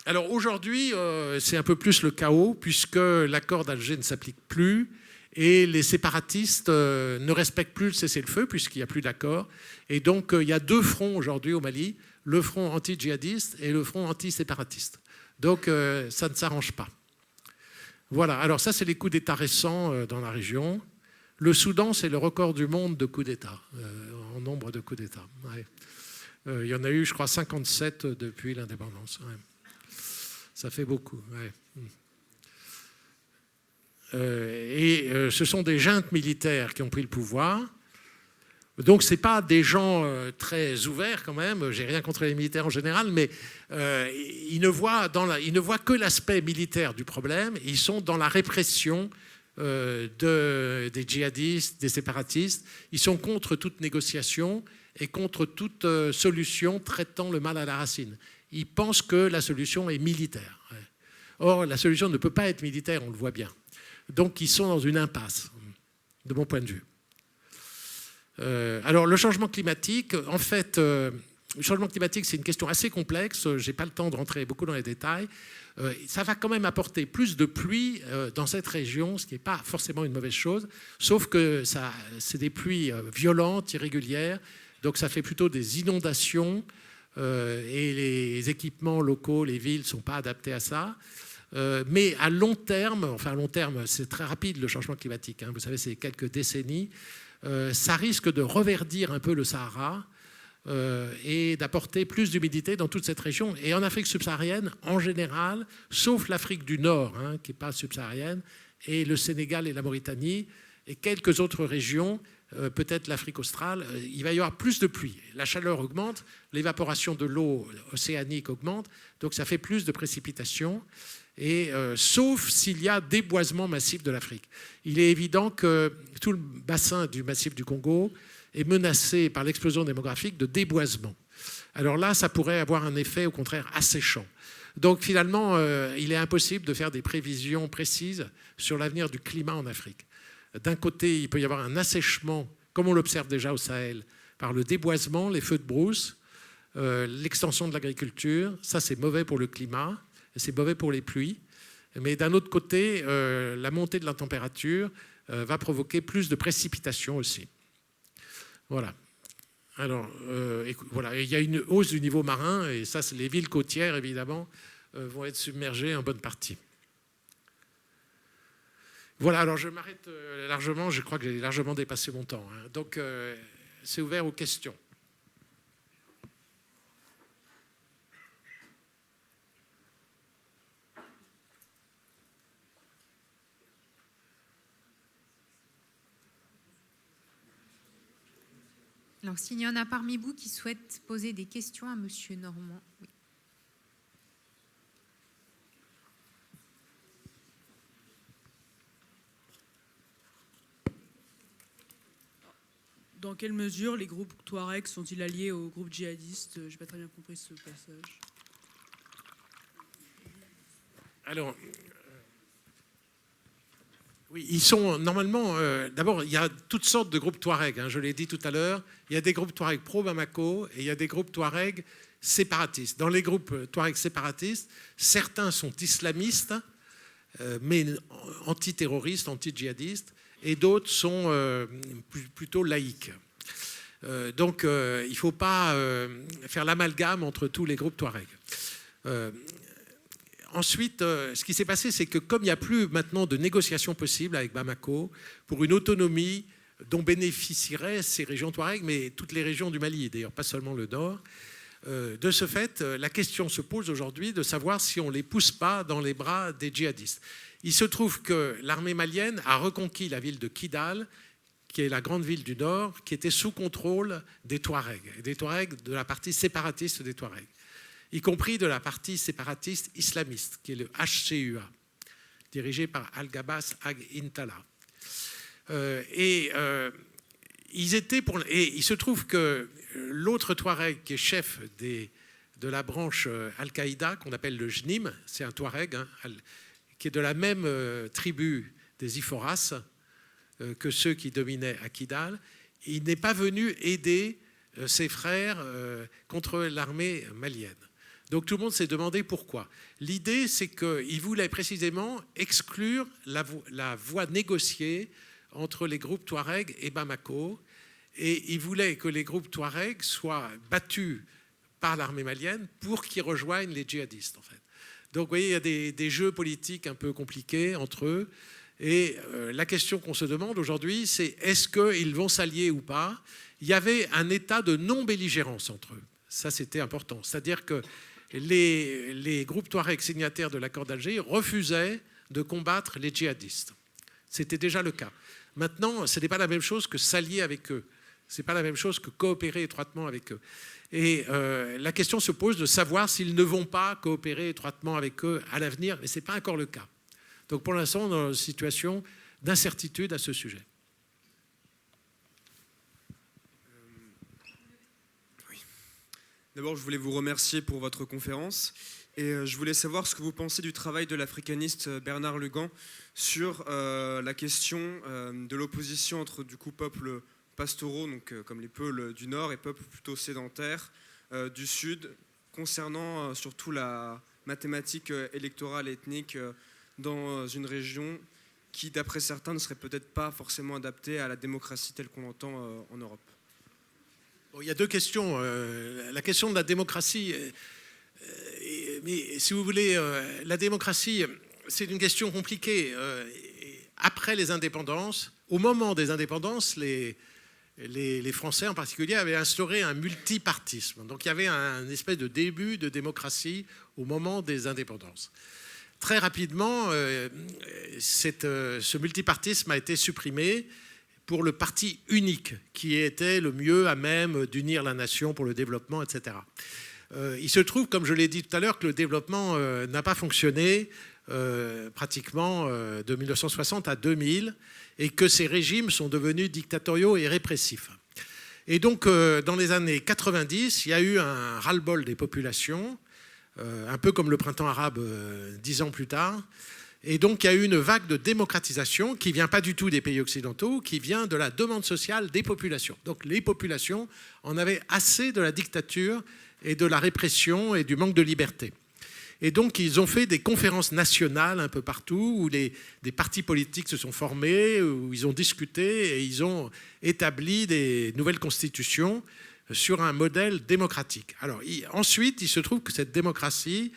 [SPEAKER 4] Alors aujourd'hui, c'est un peu plus le chaos, puisque l'accord d'Alger ne s'applique plus, et les séparatistes ne respectent plus le cessez-le-feu, puisqu'il n'y a plus d'accord. Et donc, il y a 2 fronts aujourd'hui au Mali, le front anti-djihadiste et le front anti-séparatiste. Donc, ça ne s'arrange pas. Voilà, alors ça, c'est les coups d'État récents dans la région. Le Soudan, c'est le record du monde de coups d'État, en nombre de coups d'État. Ouais. Il y en a eu, je crois, 57 depuis l'indépendance. Ouais. Ça fait beaucoup. Ouais. Ce sont des juntes militaires qui ont pris le pouvoir. Donc, ce n'est pas des gens très ouverts quand même. J'ai rien contre les militaires en général, mais ils ne voient que l'aspect militaire du problème. Ils sont dans la répression des djihadistes, des séparatistes. Ils sont contre toute négociation et contre toute solution traitant le mal à la racine. Ils pensent que la solution est militaire. Or, la solution ne peut pas être militaire, on le voit bien. Donc, ils sont dans une impasse, de mon point de vue. Alors, le changement climatique, en fait, le changement climatique, c'est une question assez complexe. Je n'ai pas le temps de rentrer beaucoup dans les détails. Ça va quand même apporter plus de pluie dans cette région, ce qui n'est pas forcément une mauvaise chose, sauf que c'est des pluies violentes, irrégulières, donc ça fait plutôt des inondations, et les équipements locaux, les villes ne sont pas adaptés à ça. Mais à long terme, c'est très rapide le changement climatique, hein, vous savez, c'est quelques décennies, ça risque de reverdir un peu le Sahara et d'apporter plus d'humidité dans toute cette région. Et en Afrique subsaharienne, en général, sauf l'Afrique du Nord, hein, qui n'est pas subsaharienne, et le Sénégal et la Mauritanie, et quelques autres régions, peut-être l'Afrique australe, il va y avoir plus de pluie. La chaleur augmente, l'évaporation de l'eau océanique augmente, donc ça fait plus de précipitations. Et sauf s'il y a déboisement massif de l'Afrique. Il est évident que tout le bassin du massif du Congo est menacé par l'explosion démographique de déboisement. Alors là, ça pourrait avoir un effet, au contraire, asséchant. Donc finalement, il est impossible de faire des prévisions précises sur l'avenir du climat en Afrique. D'un côté, il peut y avoir un assèchement, comme on l'observe déjà au Sahel, par le déboisement, les feux de brousse, l'extension de l'agriculture. Ça, c'est mauvais pour le climat. C'est mauvais pour les pluies. Mais d'un autre côté, la montée de la température va provoquer plus de précipitations aussi. Voilà. Alors, voilà. Il y a une hausse du niveau marin, et ça, les villes côtières, évidemment, vont être submergées en bonne partie. Voilà, alors je m'arrête largement. Je crois que j'ai largement dépassé mon temps. Hein. Donc, c'est ouvert aux questions.
[SPEAKER 2] Alors, s'il y en a parmi vous qui souhaitent poser des questions à Monsieur Normand. Oui.
[SPEAKER 5] Dans quelle mesure les groupes Touaregs sont-ils alliés aux groupes djihadistes? Je n'ai pas très bien compris ce passage.
[SPEAKER 4] Alors, oui, ils sont normalement... D'abord, il y a toutes sortes de groupes Touaregs, hein, je l'ai dit tout à l'heure. Il y a des groupes Touaregs pro-Bamako et il y a des groupes Touaregs séparatistes. Dans les groupes Touaregs séparatistes, certains sont islamistes, mais antiterroristes, anti-djihadistes, et d'autres sont plutôt laïques. Donc, il ne faut pas faire l'amalgame entre tous les groupes Touareg. Ensuite, ce qui s'est passé, c'est que comme il n'y a plus maintenant de négociations possibles avec Bamako pour une autonomie dont bénéficieraient ces régions Touareg, mais toutes les régions du Mali, d'ailleurs pas seulement le nord, de ce fait, la question se pose aujourd'hui de savoir si on ne les pousse pas dans les bras des djihadistes. Il se trouve que l'armée malienne a reconquis la ville de Kidal, qui est la grande ville du nord, qui était sous contrôle des Touaregs, de la partie séparatiste des Touaregs, y compris de la partie séparatiste islamiste, qui est le HCUA, dirigé par Al-Gabas Ag Intala. Et il se trouve que l'autre Touareg, qui est chef de la branche Al-Qaïda, qu'on appelle le JNIM, c'est un Touareg, qui est de la même tribu des Iforas que ceux qui dominaient à Kidal, il n'est pas venu aider ses frères contre l'armée malienne. Donc tout le monde s'est demandé pourquoi. L'idée, c'est qu'il voulait précisément exclure la voie négociée entre les groupes Touareg et Bamako, et il voulait que les groupes Touareg soient battus par l'armée malienne pour qu'ils rejoignent les djihadistes, en fait. Donc vous voyez, il y a des jeux politiques un peu compliqués entre eux, et la question qu'on se demande aujourd'hui, c'est est-ce qu'ils vont s'allier ou pas? Il y avait un état de non-belligérance entre eux. Ça, c'était important. C'est-à-dire que les groupes Touareg signataires de l'accord d'Alger refusaient de combattre les djihadistes. C'était déjà le cas. Maintenant, ce n'est pas la même chose que s'allier avec eux. Ce n'est pas la même chose que coopérer étroitement avec eux. Et la question se pose de savoir s'ils ne vont pas coopérer étroitement avec eux à l'avenir, mais ce n'est pas encore le cas. Donc pour l'instant, on est dans une situation d'incertitude à ce sujet.
[SPEAKER 6] D'abord, je voulais vous remercier pour votre conférence et je voulais savoir ce que vous pensez du travail de l'africaniste Bernard Lugan sur la question de l'opposition entre du coup peuples pastoraux, donc comme les Peuls du Nord, et peuples plutôt sédentaires du Sud, concernant surtout la mathématique électorale et ethnique dans une région qui, d'après certains, ne serait peut-être pas forcément adaptée à la démocratie telle qu'on l'entend en Europe.
[SPEAKER 4] Bon, il y a deux questions. La question de la démocratie, mais si vous voulez, la démocratie, c'est une question compliquée. Après les indépendances, au moment des indépendances, les Français en particulier avaient instauré un multipartisme. Donc il y avait un espèce de début de démocratie au moment des indépendances. Très rapidement, ce multipartisme a été supprimé pour le parti unique, qui était le mieux à même d'unir la nation pour le développement, etc. Il se trouve, comme je l'ai dit tout à l'heure, que le développement n'a pas fonctionné pratiquement de 1960 à 2000, et que ces régimes sont devenus dictatoriaux et répressifs. Et donc, dans les années 90, il y a eu un ras-le-bol des populations, un peu comme le printemps arabe 10 ans plus tard. Et donc, il y a eu une vague de démocratisation qui ne vient pas du tout des pays occidentaux, qui vient de la demande sociale des populations. Donc, les populations en avaient assez de la dictature et de la répression et du manque de liberté. Et donc, ils ont fait des conférences nationales un peu partout, où des partis politiques se sont formés, où ils ont discuté et ils ont établi des nouvelles constitutions sur un modèle démocratique. Alors, ensuite, il se trouve que cette démocratie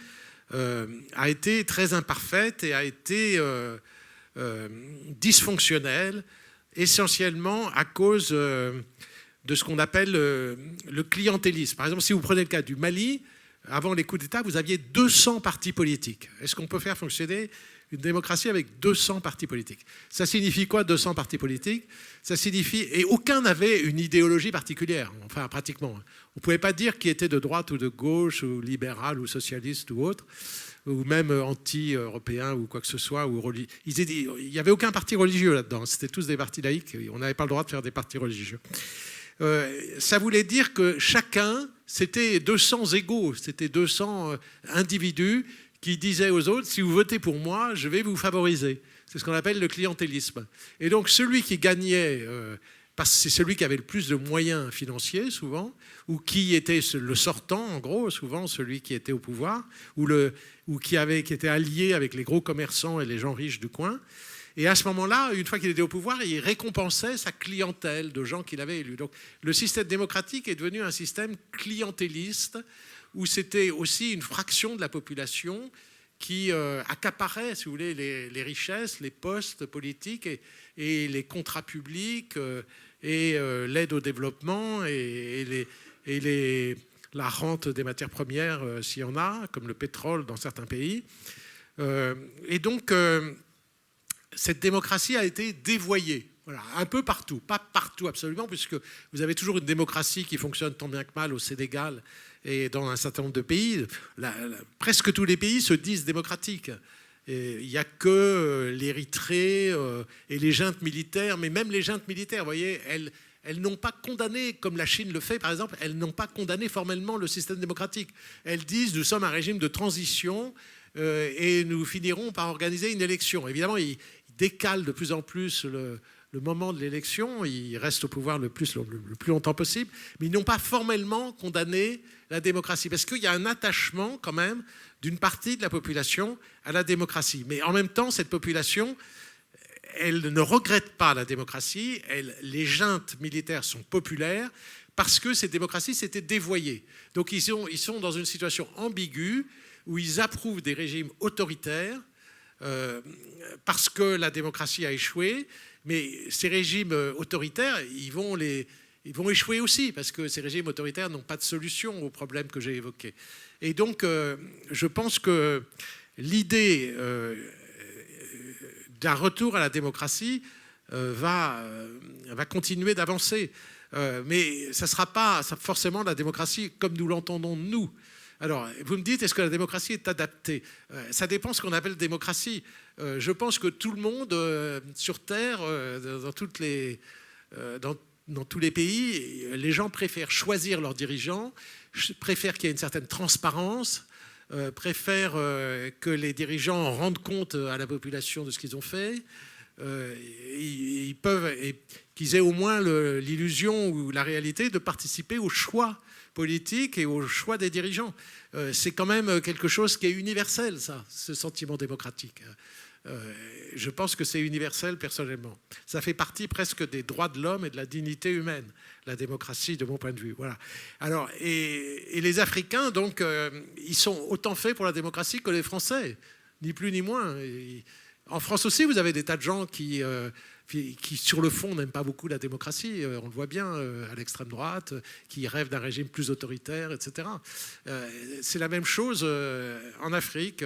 [SPEAKER 4] a été très imparfaite et a été dysfonctionnelle, essentiellement à cause de ce qu'on appelle le clientélisme. Par exemple, si vous prenez le cas du Mali, avant les coups d'État, vous aviez 200 partis politiques. Est-ce qu'on peut faire fonctionner une démocratie avec 200 partis politiques? Ça signifie quoi, 200 partis politiques? Ça signifie... Et aucun n'avait une idéologie particulière, enfin pratiquement. On ne pouvait pas dire qui était de droite ou de gauche, ou libéral, ou socialiste, ou autre, ou même anti-européen, ou quoi que ce soit. Il n'y avait aucun parti religieux là-dedans. C'était tous des partis laïques. On n'avait pas le droit de faire des partis religieux. Ça voulait dire que chacun, c'était 200 égaux, c'était 200 individus qui disaient aux autres, si vous votez pour moi, je vais vous favoriser. C'est ce qu'on appelle le clientélisme. Et donc celui qui gagnait, parce que c'est celui qui avait le plus de moyens financiers souvent, ou qui était le sortant, en gros, souvent celui qui était au pouvoir, ou qui était allié avec les gros commerçants et les gens riches du coin, Et à ce moment-là, une fois qu'il était au pouvoir, il récompensait sa clientèle de gens qu'il avait élus. Donc le système démocratique est devenu un système clientéliste où c'était aussi une fraction de la population qui accaparait, si vous voulez, les richesses, les postes politiques et les contrats publics et l'aide au développement et la rente des matières premières, s'il y en a, comme le pétrole dans certains pays. Et donc, cette démocratie a été dévoyée, voilà, un peu partout, pas partout absolument, puisque vous avez toujours une démocratie qui fonctionne tant bien que mal au Sénégal et dans un certain nombre de pays. Presque tous les pays se disent démocratiques. Il n'y a que l'Érythrée et les juntes militaires, mais même les juntes militaires, vous voyez, elles n'ont pas condamné, comme la Chine le fait par exemple, elles n'ont pas condamné formellement le système démocratique. Elles disent nous sommes un régime de transition et nous finirons par organiser une élection. Évidemment, ils décalent de plus en plus le moment de l'élection, ils restent au pouvoir le plus longtemps possible, mais ils n'ont pas formellement condamné la démocratie, parce qu'il y a un attachement quand même d'une partie de la population à la démocratie. Mais en même temps, cette population, elle ne regrette pas la démocratie, les juntes militaires sont populaires parce que cette démocratie s'était dévoyée. Donc ils sont dans une situation ambiguë où ils approuvent des régimes autoritaires parce que la démocratie a échoué, mais ces régimes autoritaires, ils vont échouer aussi, parce que ces régimes autoritaires n'ont pas de solution aux problèmes que j'ai évoqués. Et donc, je pense que l'idée d'un retour à la démocratie va continuer d'avancer. Mais ça ne sera pas forcément la démocratie comme nous l'entendons, nous. Alors, vous me dites, est-ce que la démocratie est adaptée ? Ça dépend de ce qu'on appelle démocratie. Je pense que tout le monde sur Terre, dans tous les pays, les gens préfèrent choisir leurs dirigeants, préfèrent qu'il y ait une certaine transparence, préfèrent que les dirigeants rendent compte à la population de ce qu'ils ont fait. Ils peuvent, et qu'ils aient au moins l'illusion ou la réalité de participer au choix politique et au choix des dirigeants. C'est quand même quelque chose qui est universel, ça, ce sentiment démocratique. Je pense que c'est universel personnellement. Ça fait partie presque des droits de l'homme et de la dignité humaine, la démocratie de mon point de vue. Voilà. Alors, et les Africains, donc, ils sont autant faits pour la démocratie que les Français, ni plus ni moins. En France aussi, vous avez des tas de gens qui sur le fond, n'aiment pas beaucoup la démocratie. On le voit bien à l'extrême droite, qui rêvent d'un régime plus autoritaire, etc. C'est la même chose en Afrique.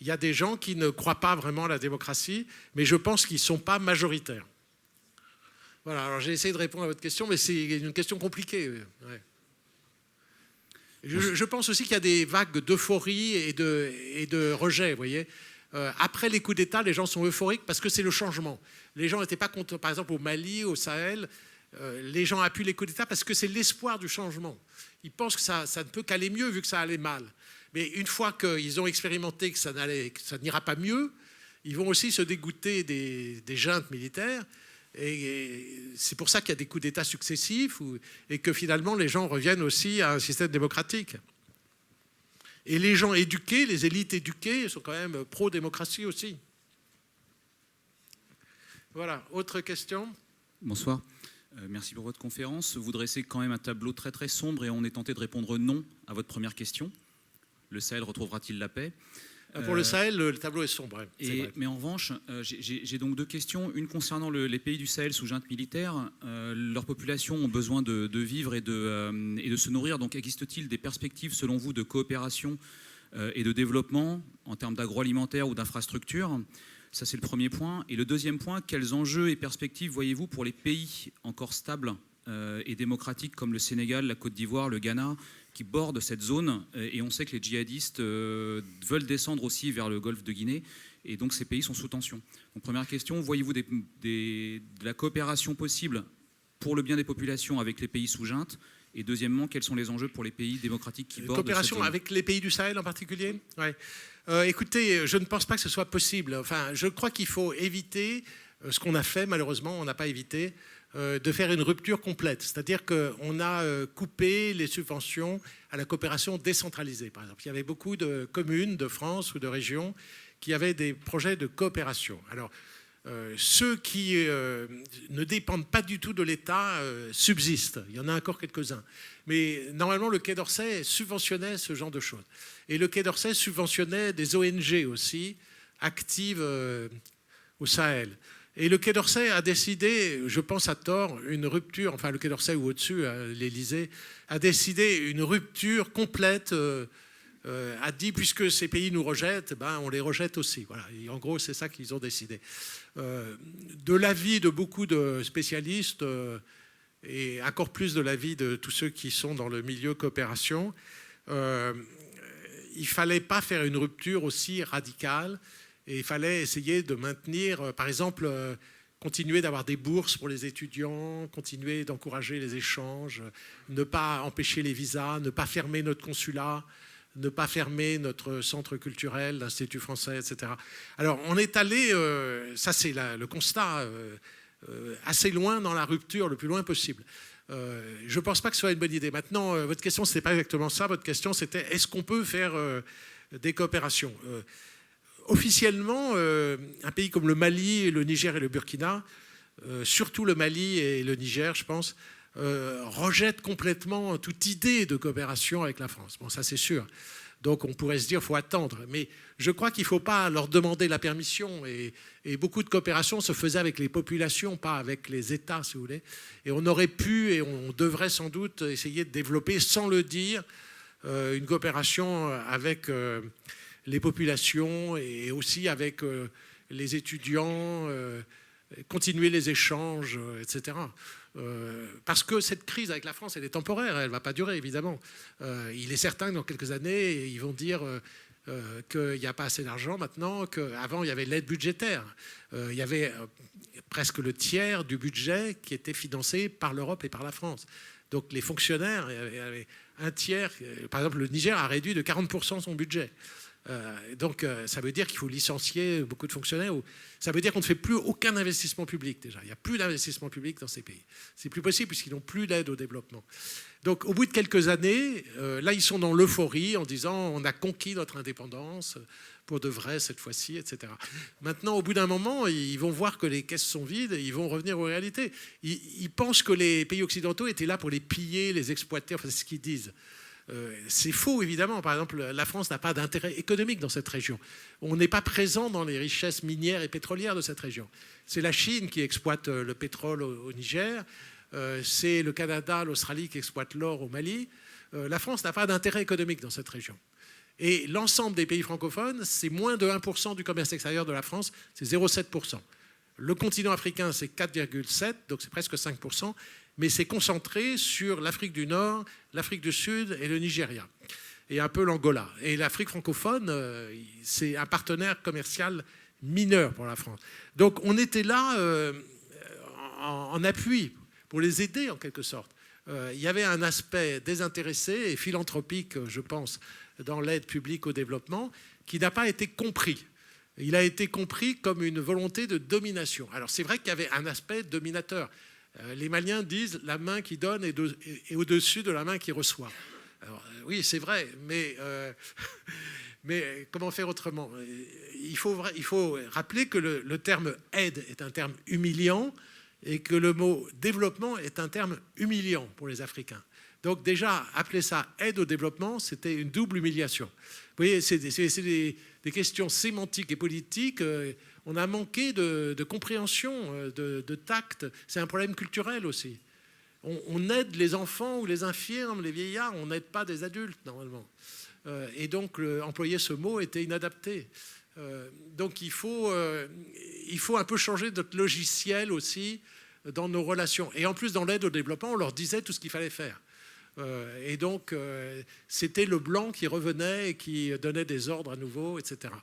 [SPEAKER 4] Il y a des gens qui ne croient pas vraiment à la démocratie, mais je pense qu'ils ne sont pas majoritaires. Voilà, alors j'ai essayé de répondre à votre question, mais c'est une question compliquée. Ouais. Je pense aussi qu'il y a des vagues d'euphorie et de rejet, vous voyez. Après les coups d'État, les gens sont euphoriques parce que c'est le changement. Les gens n'étaient pas contents, par exemple au Mali, au Sahel, les gens appuient les coups d'État parce que c'est l'espoir du changement. Ils pensent que ça ne peut qu'aller mieux vu que ça allait mal. Mais une fois qu'ils ont expérimenté que ça n'ira pas mieux, ils vont aussi se dégoûter des juntes militaires. Et c'est pour ça qu'il y a des coups d'État successifs et que finalement les gens reviennent aussi à un système démocratique. Et les gens éduqués, les élites éduquées sont quand même pro-démocratie aussi. Voilà, autre question ?
[SPEAKER 7] Bonsoir. Merci pour votre conférence. Vous dressez quand même un tableau très très sombre et on est tenté de répondre non à votre première question. Le Sahel retrouvera-t-il la paix ?
[SPEAKER 4] Pour le Sahel, le tableau est sombre.
[SPEAKER 7] Mais en revanche, j'ai donc deux questions. Une concernant les pays du Sahel sous junte militaire. Leurs populations ont besoin de vivre et de se nourrir. Donc existe-t-il des perspectives, selon vous, de coopération et de développement en termes d'agroalimentaire ou d'infrastructures ? Ça, c'est le premier point. Et le deuxième point, quels enjeux et perspectives voyez-vous pour les pays encore stables et démocratiques comme le Sénégal, la Côte d'Ivoire, le Ghana, qui bordent cette zone, et on sait que les djihadistes veulent descendre aussi vers le golfe de Guinée, et donc ces pays sont sous tension. Donc première question, voyez-vous de la coopération possible pour le bien des populations avec les pays sous junte ? Et deuxièmement, quels sont les enjeux pour les pays démocratiques qui bordent cette zone ?
[SPEAKER 4] Coopération avec les pays du Sahel en particulier ? Ouais. Écoutez, je ne pense pas que ce soit possible. Enfin, je crois qu'il faut éviter ce qu'on a fait, malheureusement, on n'a pas évité, de faire une rupture complète. C'est-à-dire qu'on a coupé les subventions à la coopération décentralisée, par exemple. Il y avait beaucoup de communes de France ou de régions qui avaient des projets de coopération. Alors, Ceux qui ne dépendent pas du tout de l'État subsistent. Il y en a encore quelques-uns. Mais normalement, le Quai d'Orsay subventionnait ce genre de choses. Et le Quai d'Orsay subventionnait des ONG aussi, actives au Sahel. Et le Quai d'Orsay a décidé, je pense à tort, une rupture, enfin le Quai d'Orsay ou au-dessus, à l'Élysée, a décidé une rupture complète, a dit, puisque ces pays nous rejettent, ben, on les rejette aussi. Voilà. Et en gros, c'est ça qu'ils ont décidé. De l'avis de beaucoup de spécialistes, et encore plus de l'avis de tous ceux qui sont dans le milieu coopération, il ne fallait pas faire une rupture aussi radicale, et il fallait essayer de maintenir, par exemple, continuer d'avoir des bourses pour les étudiants, continuer d'encourager les échanges, ne pas empêcher les visas, ne pas fermer notre consulat, ne pas fermer notre centre culturel, l'Institut français, etc. Alors, on est allé, ça c'est le constat, assez loin dans la rupture, le plus loin possible. Je ne pense pas que ce soit une bonne idée. Maintenant, votre question, ce n'était pas exactement ça. Votre question, c'était est-ce qu'on peut faire des coopérations officiellement, un pays comme le Mali, le Niger et le Burkina, surtout le Mali et le Niger, je pense, rejettent complètement toute idée de coopération avec la France. Bon, ça c'est sûr. Donc on pourrait se dire qu'il faut attendre. Mais je crois qu'il ne faut pas leur demander la permission. Et beaucoup de coopération se faisait avec les populations, pas avec les États, si vous voulez. Et on aurait pu, et on devrait sans doute essayer de développer, sans le dire, une coopération avec les populations et aussi avec les étudiants, continuer les échanges, etc. Parce que cette crise avec la France, elle est temporaire, elle ne va pas durer, évidemment. Il est certain que dans quelques années, ils vont dire qu'il n'y a pas assez d'argent maintenant, qu'avant, il y avait l'aide budgétaire. Il y avait presque le tiers du budget qui était financé par l'Europe et par la France. Donc les fonctionnaires, il y avait un tiers. Par exemple, le Niger a réduit de 40% son budget. Donc ça veut dire qu'il faut licencier beaucoup de fonctionnaires. Ça veut dire qu'on ne fait plus aucun investissement public déjà. Il n'y a plus d'investissement public dans ces pays. C'est plus possible puisqu'ils n'ont plus d'aide au développement. Donc au bout de quelques années, là ils sont dans l'euphorie en disant on a conquis notre indépendance pour de vrai cette fois-ci, etc. Maintenant, au bout d'un moment, ils vont voir que les caisses sont vides et ils vont revenir aux réalités. Ils pensent que les pays occidentaux étaient là pour les piller, les exploiter, enfin c'est ce qu'ils disent. C'est faux, évidemment. Par exemple, la France n'a pas d'intérêt économique dans cette région. On n'est pas présent dans les richesses minières et pétrolières de cette région. C'est la Chine qui exploite le pétrole au Niger. C'est le Canada, l'Australie qui exploitent l'or au Mali. La France n'a pas d'intérêt économique dans cette région. Et l'ensemble des pays francophones, c'est moins de 1% du commerce extérieur de la France, c'est 0,7%. Le continent africain, c'est 4,7%, donc c'est presque 5%. Mais c'est concentré sur l'Afrique du Nord, l'Afrique du Sud et le Nigeria, et un peu l'Angola. Et l'Afrique francophone, c'est un partenaire commercial mineur pour la France. Donc on était là en appui, pour les aider en quelque sorte. Il y avait un aspect désintéressé et philanthropique, je pense, dans l'aide publique au développement, qui n'a pas été compris. Il a été compris comme une volonté de domination. Alors c'est vrai qu'il y avait un aspect dominateur. Les Maliens disent la main qui donne est au-dessus de la main qui reçoit. Alors, oui, c'est vrai, mais comment faire autrement ? Il faut rappeler que le terme aide est un terme humiliant et que le mot développement est un terme humiliant pour les Africains. Donc déjà, appeler ça aide au développement, c'était une double humiliation. Vous voyez, c'est des questions sémantiques et politiques. On a manqué de compréhension, de tact. C'est un problème culturel aussi. On aide les enfants ou les infirmes, les vieillards, on n'aide pas des adultes normalement. Et donc employer ce mot était inadapté. Donc il faut un peu changer notre logiciel aussi dans nos relations. Et en plus, dans l'aide au développement, on leur disait tout ce qu'il fallait faire. Et donc, c'était le blanc qui revenait et qui donnait des ordres à nouveau, etc.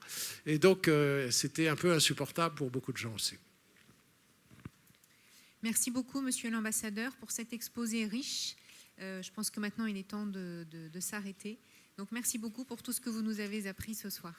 [SPEAKER 4] Et donc, c'était un peu insupportable pour beaucoup de gens aussi.
[SPEAKER 2] Merci beaucoup, Monsieur l'ambassadeur, pour cet exposé riche. Je pense que maintenant, il est temps de s'arrêter. Donc, merci beaucoup pour tout ce que vous nous avez appris ce soir.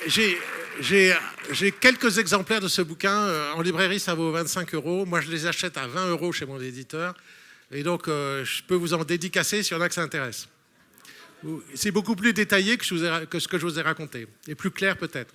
[SPEAKER 4] J'ai quelques exemplaires de ce bouquin. En librairie, ça vaut 25 €. Moi, je les achète à 20 € chez mon éditeur. Et donc, je peux vous en dédicacer s'il y en a que ça intéresse. C'est beaucoup plus détaillé que ce que je vous ai raconté, et plus clair peut-être.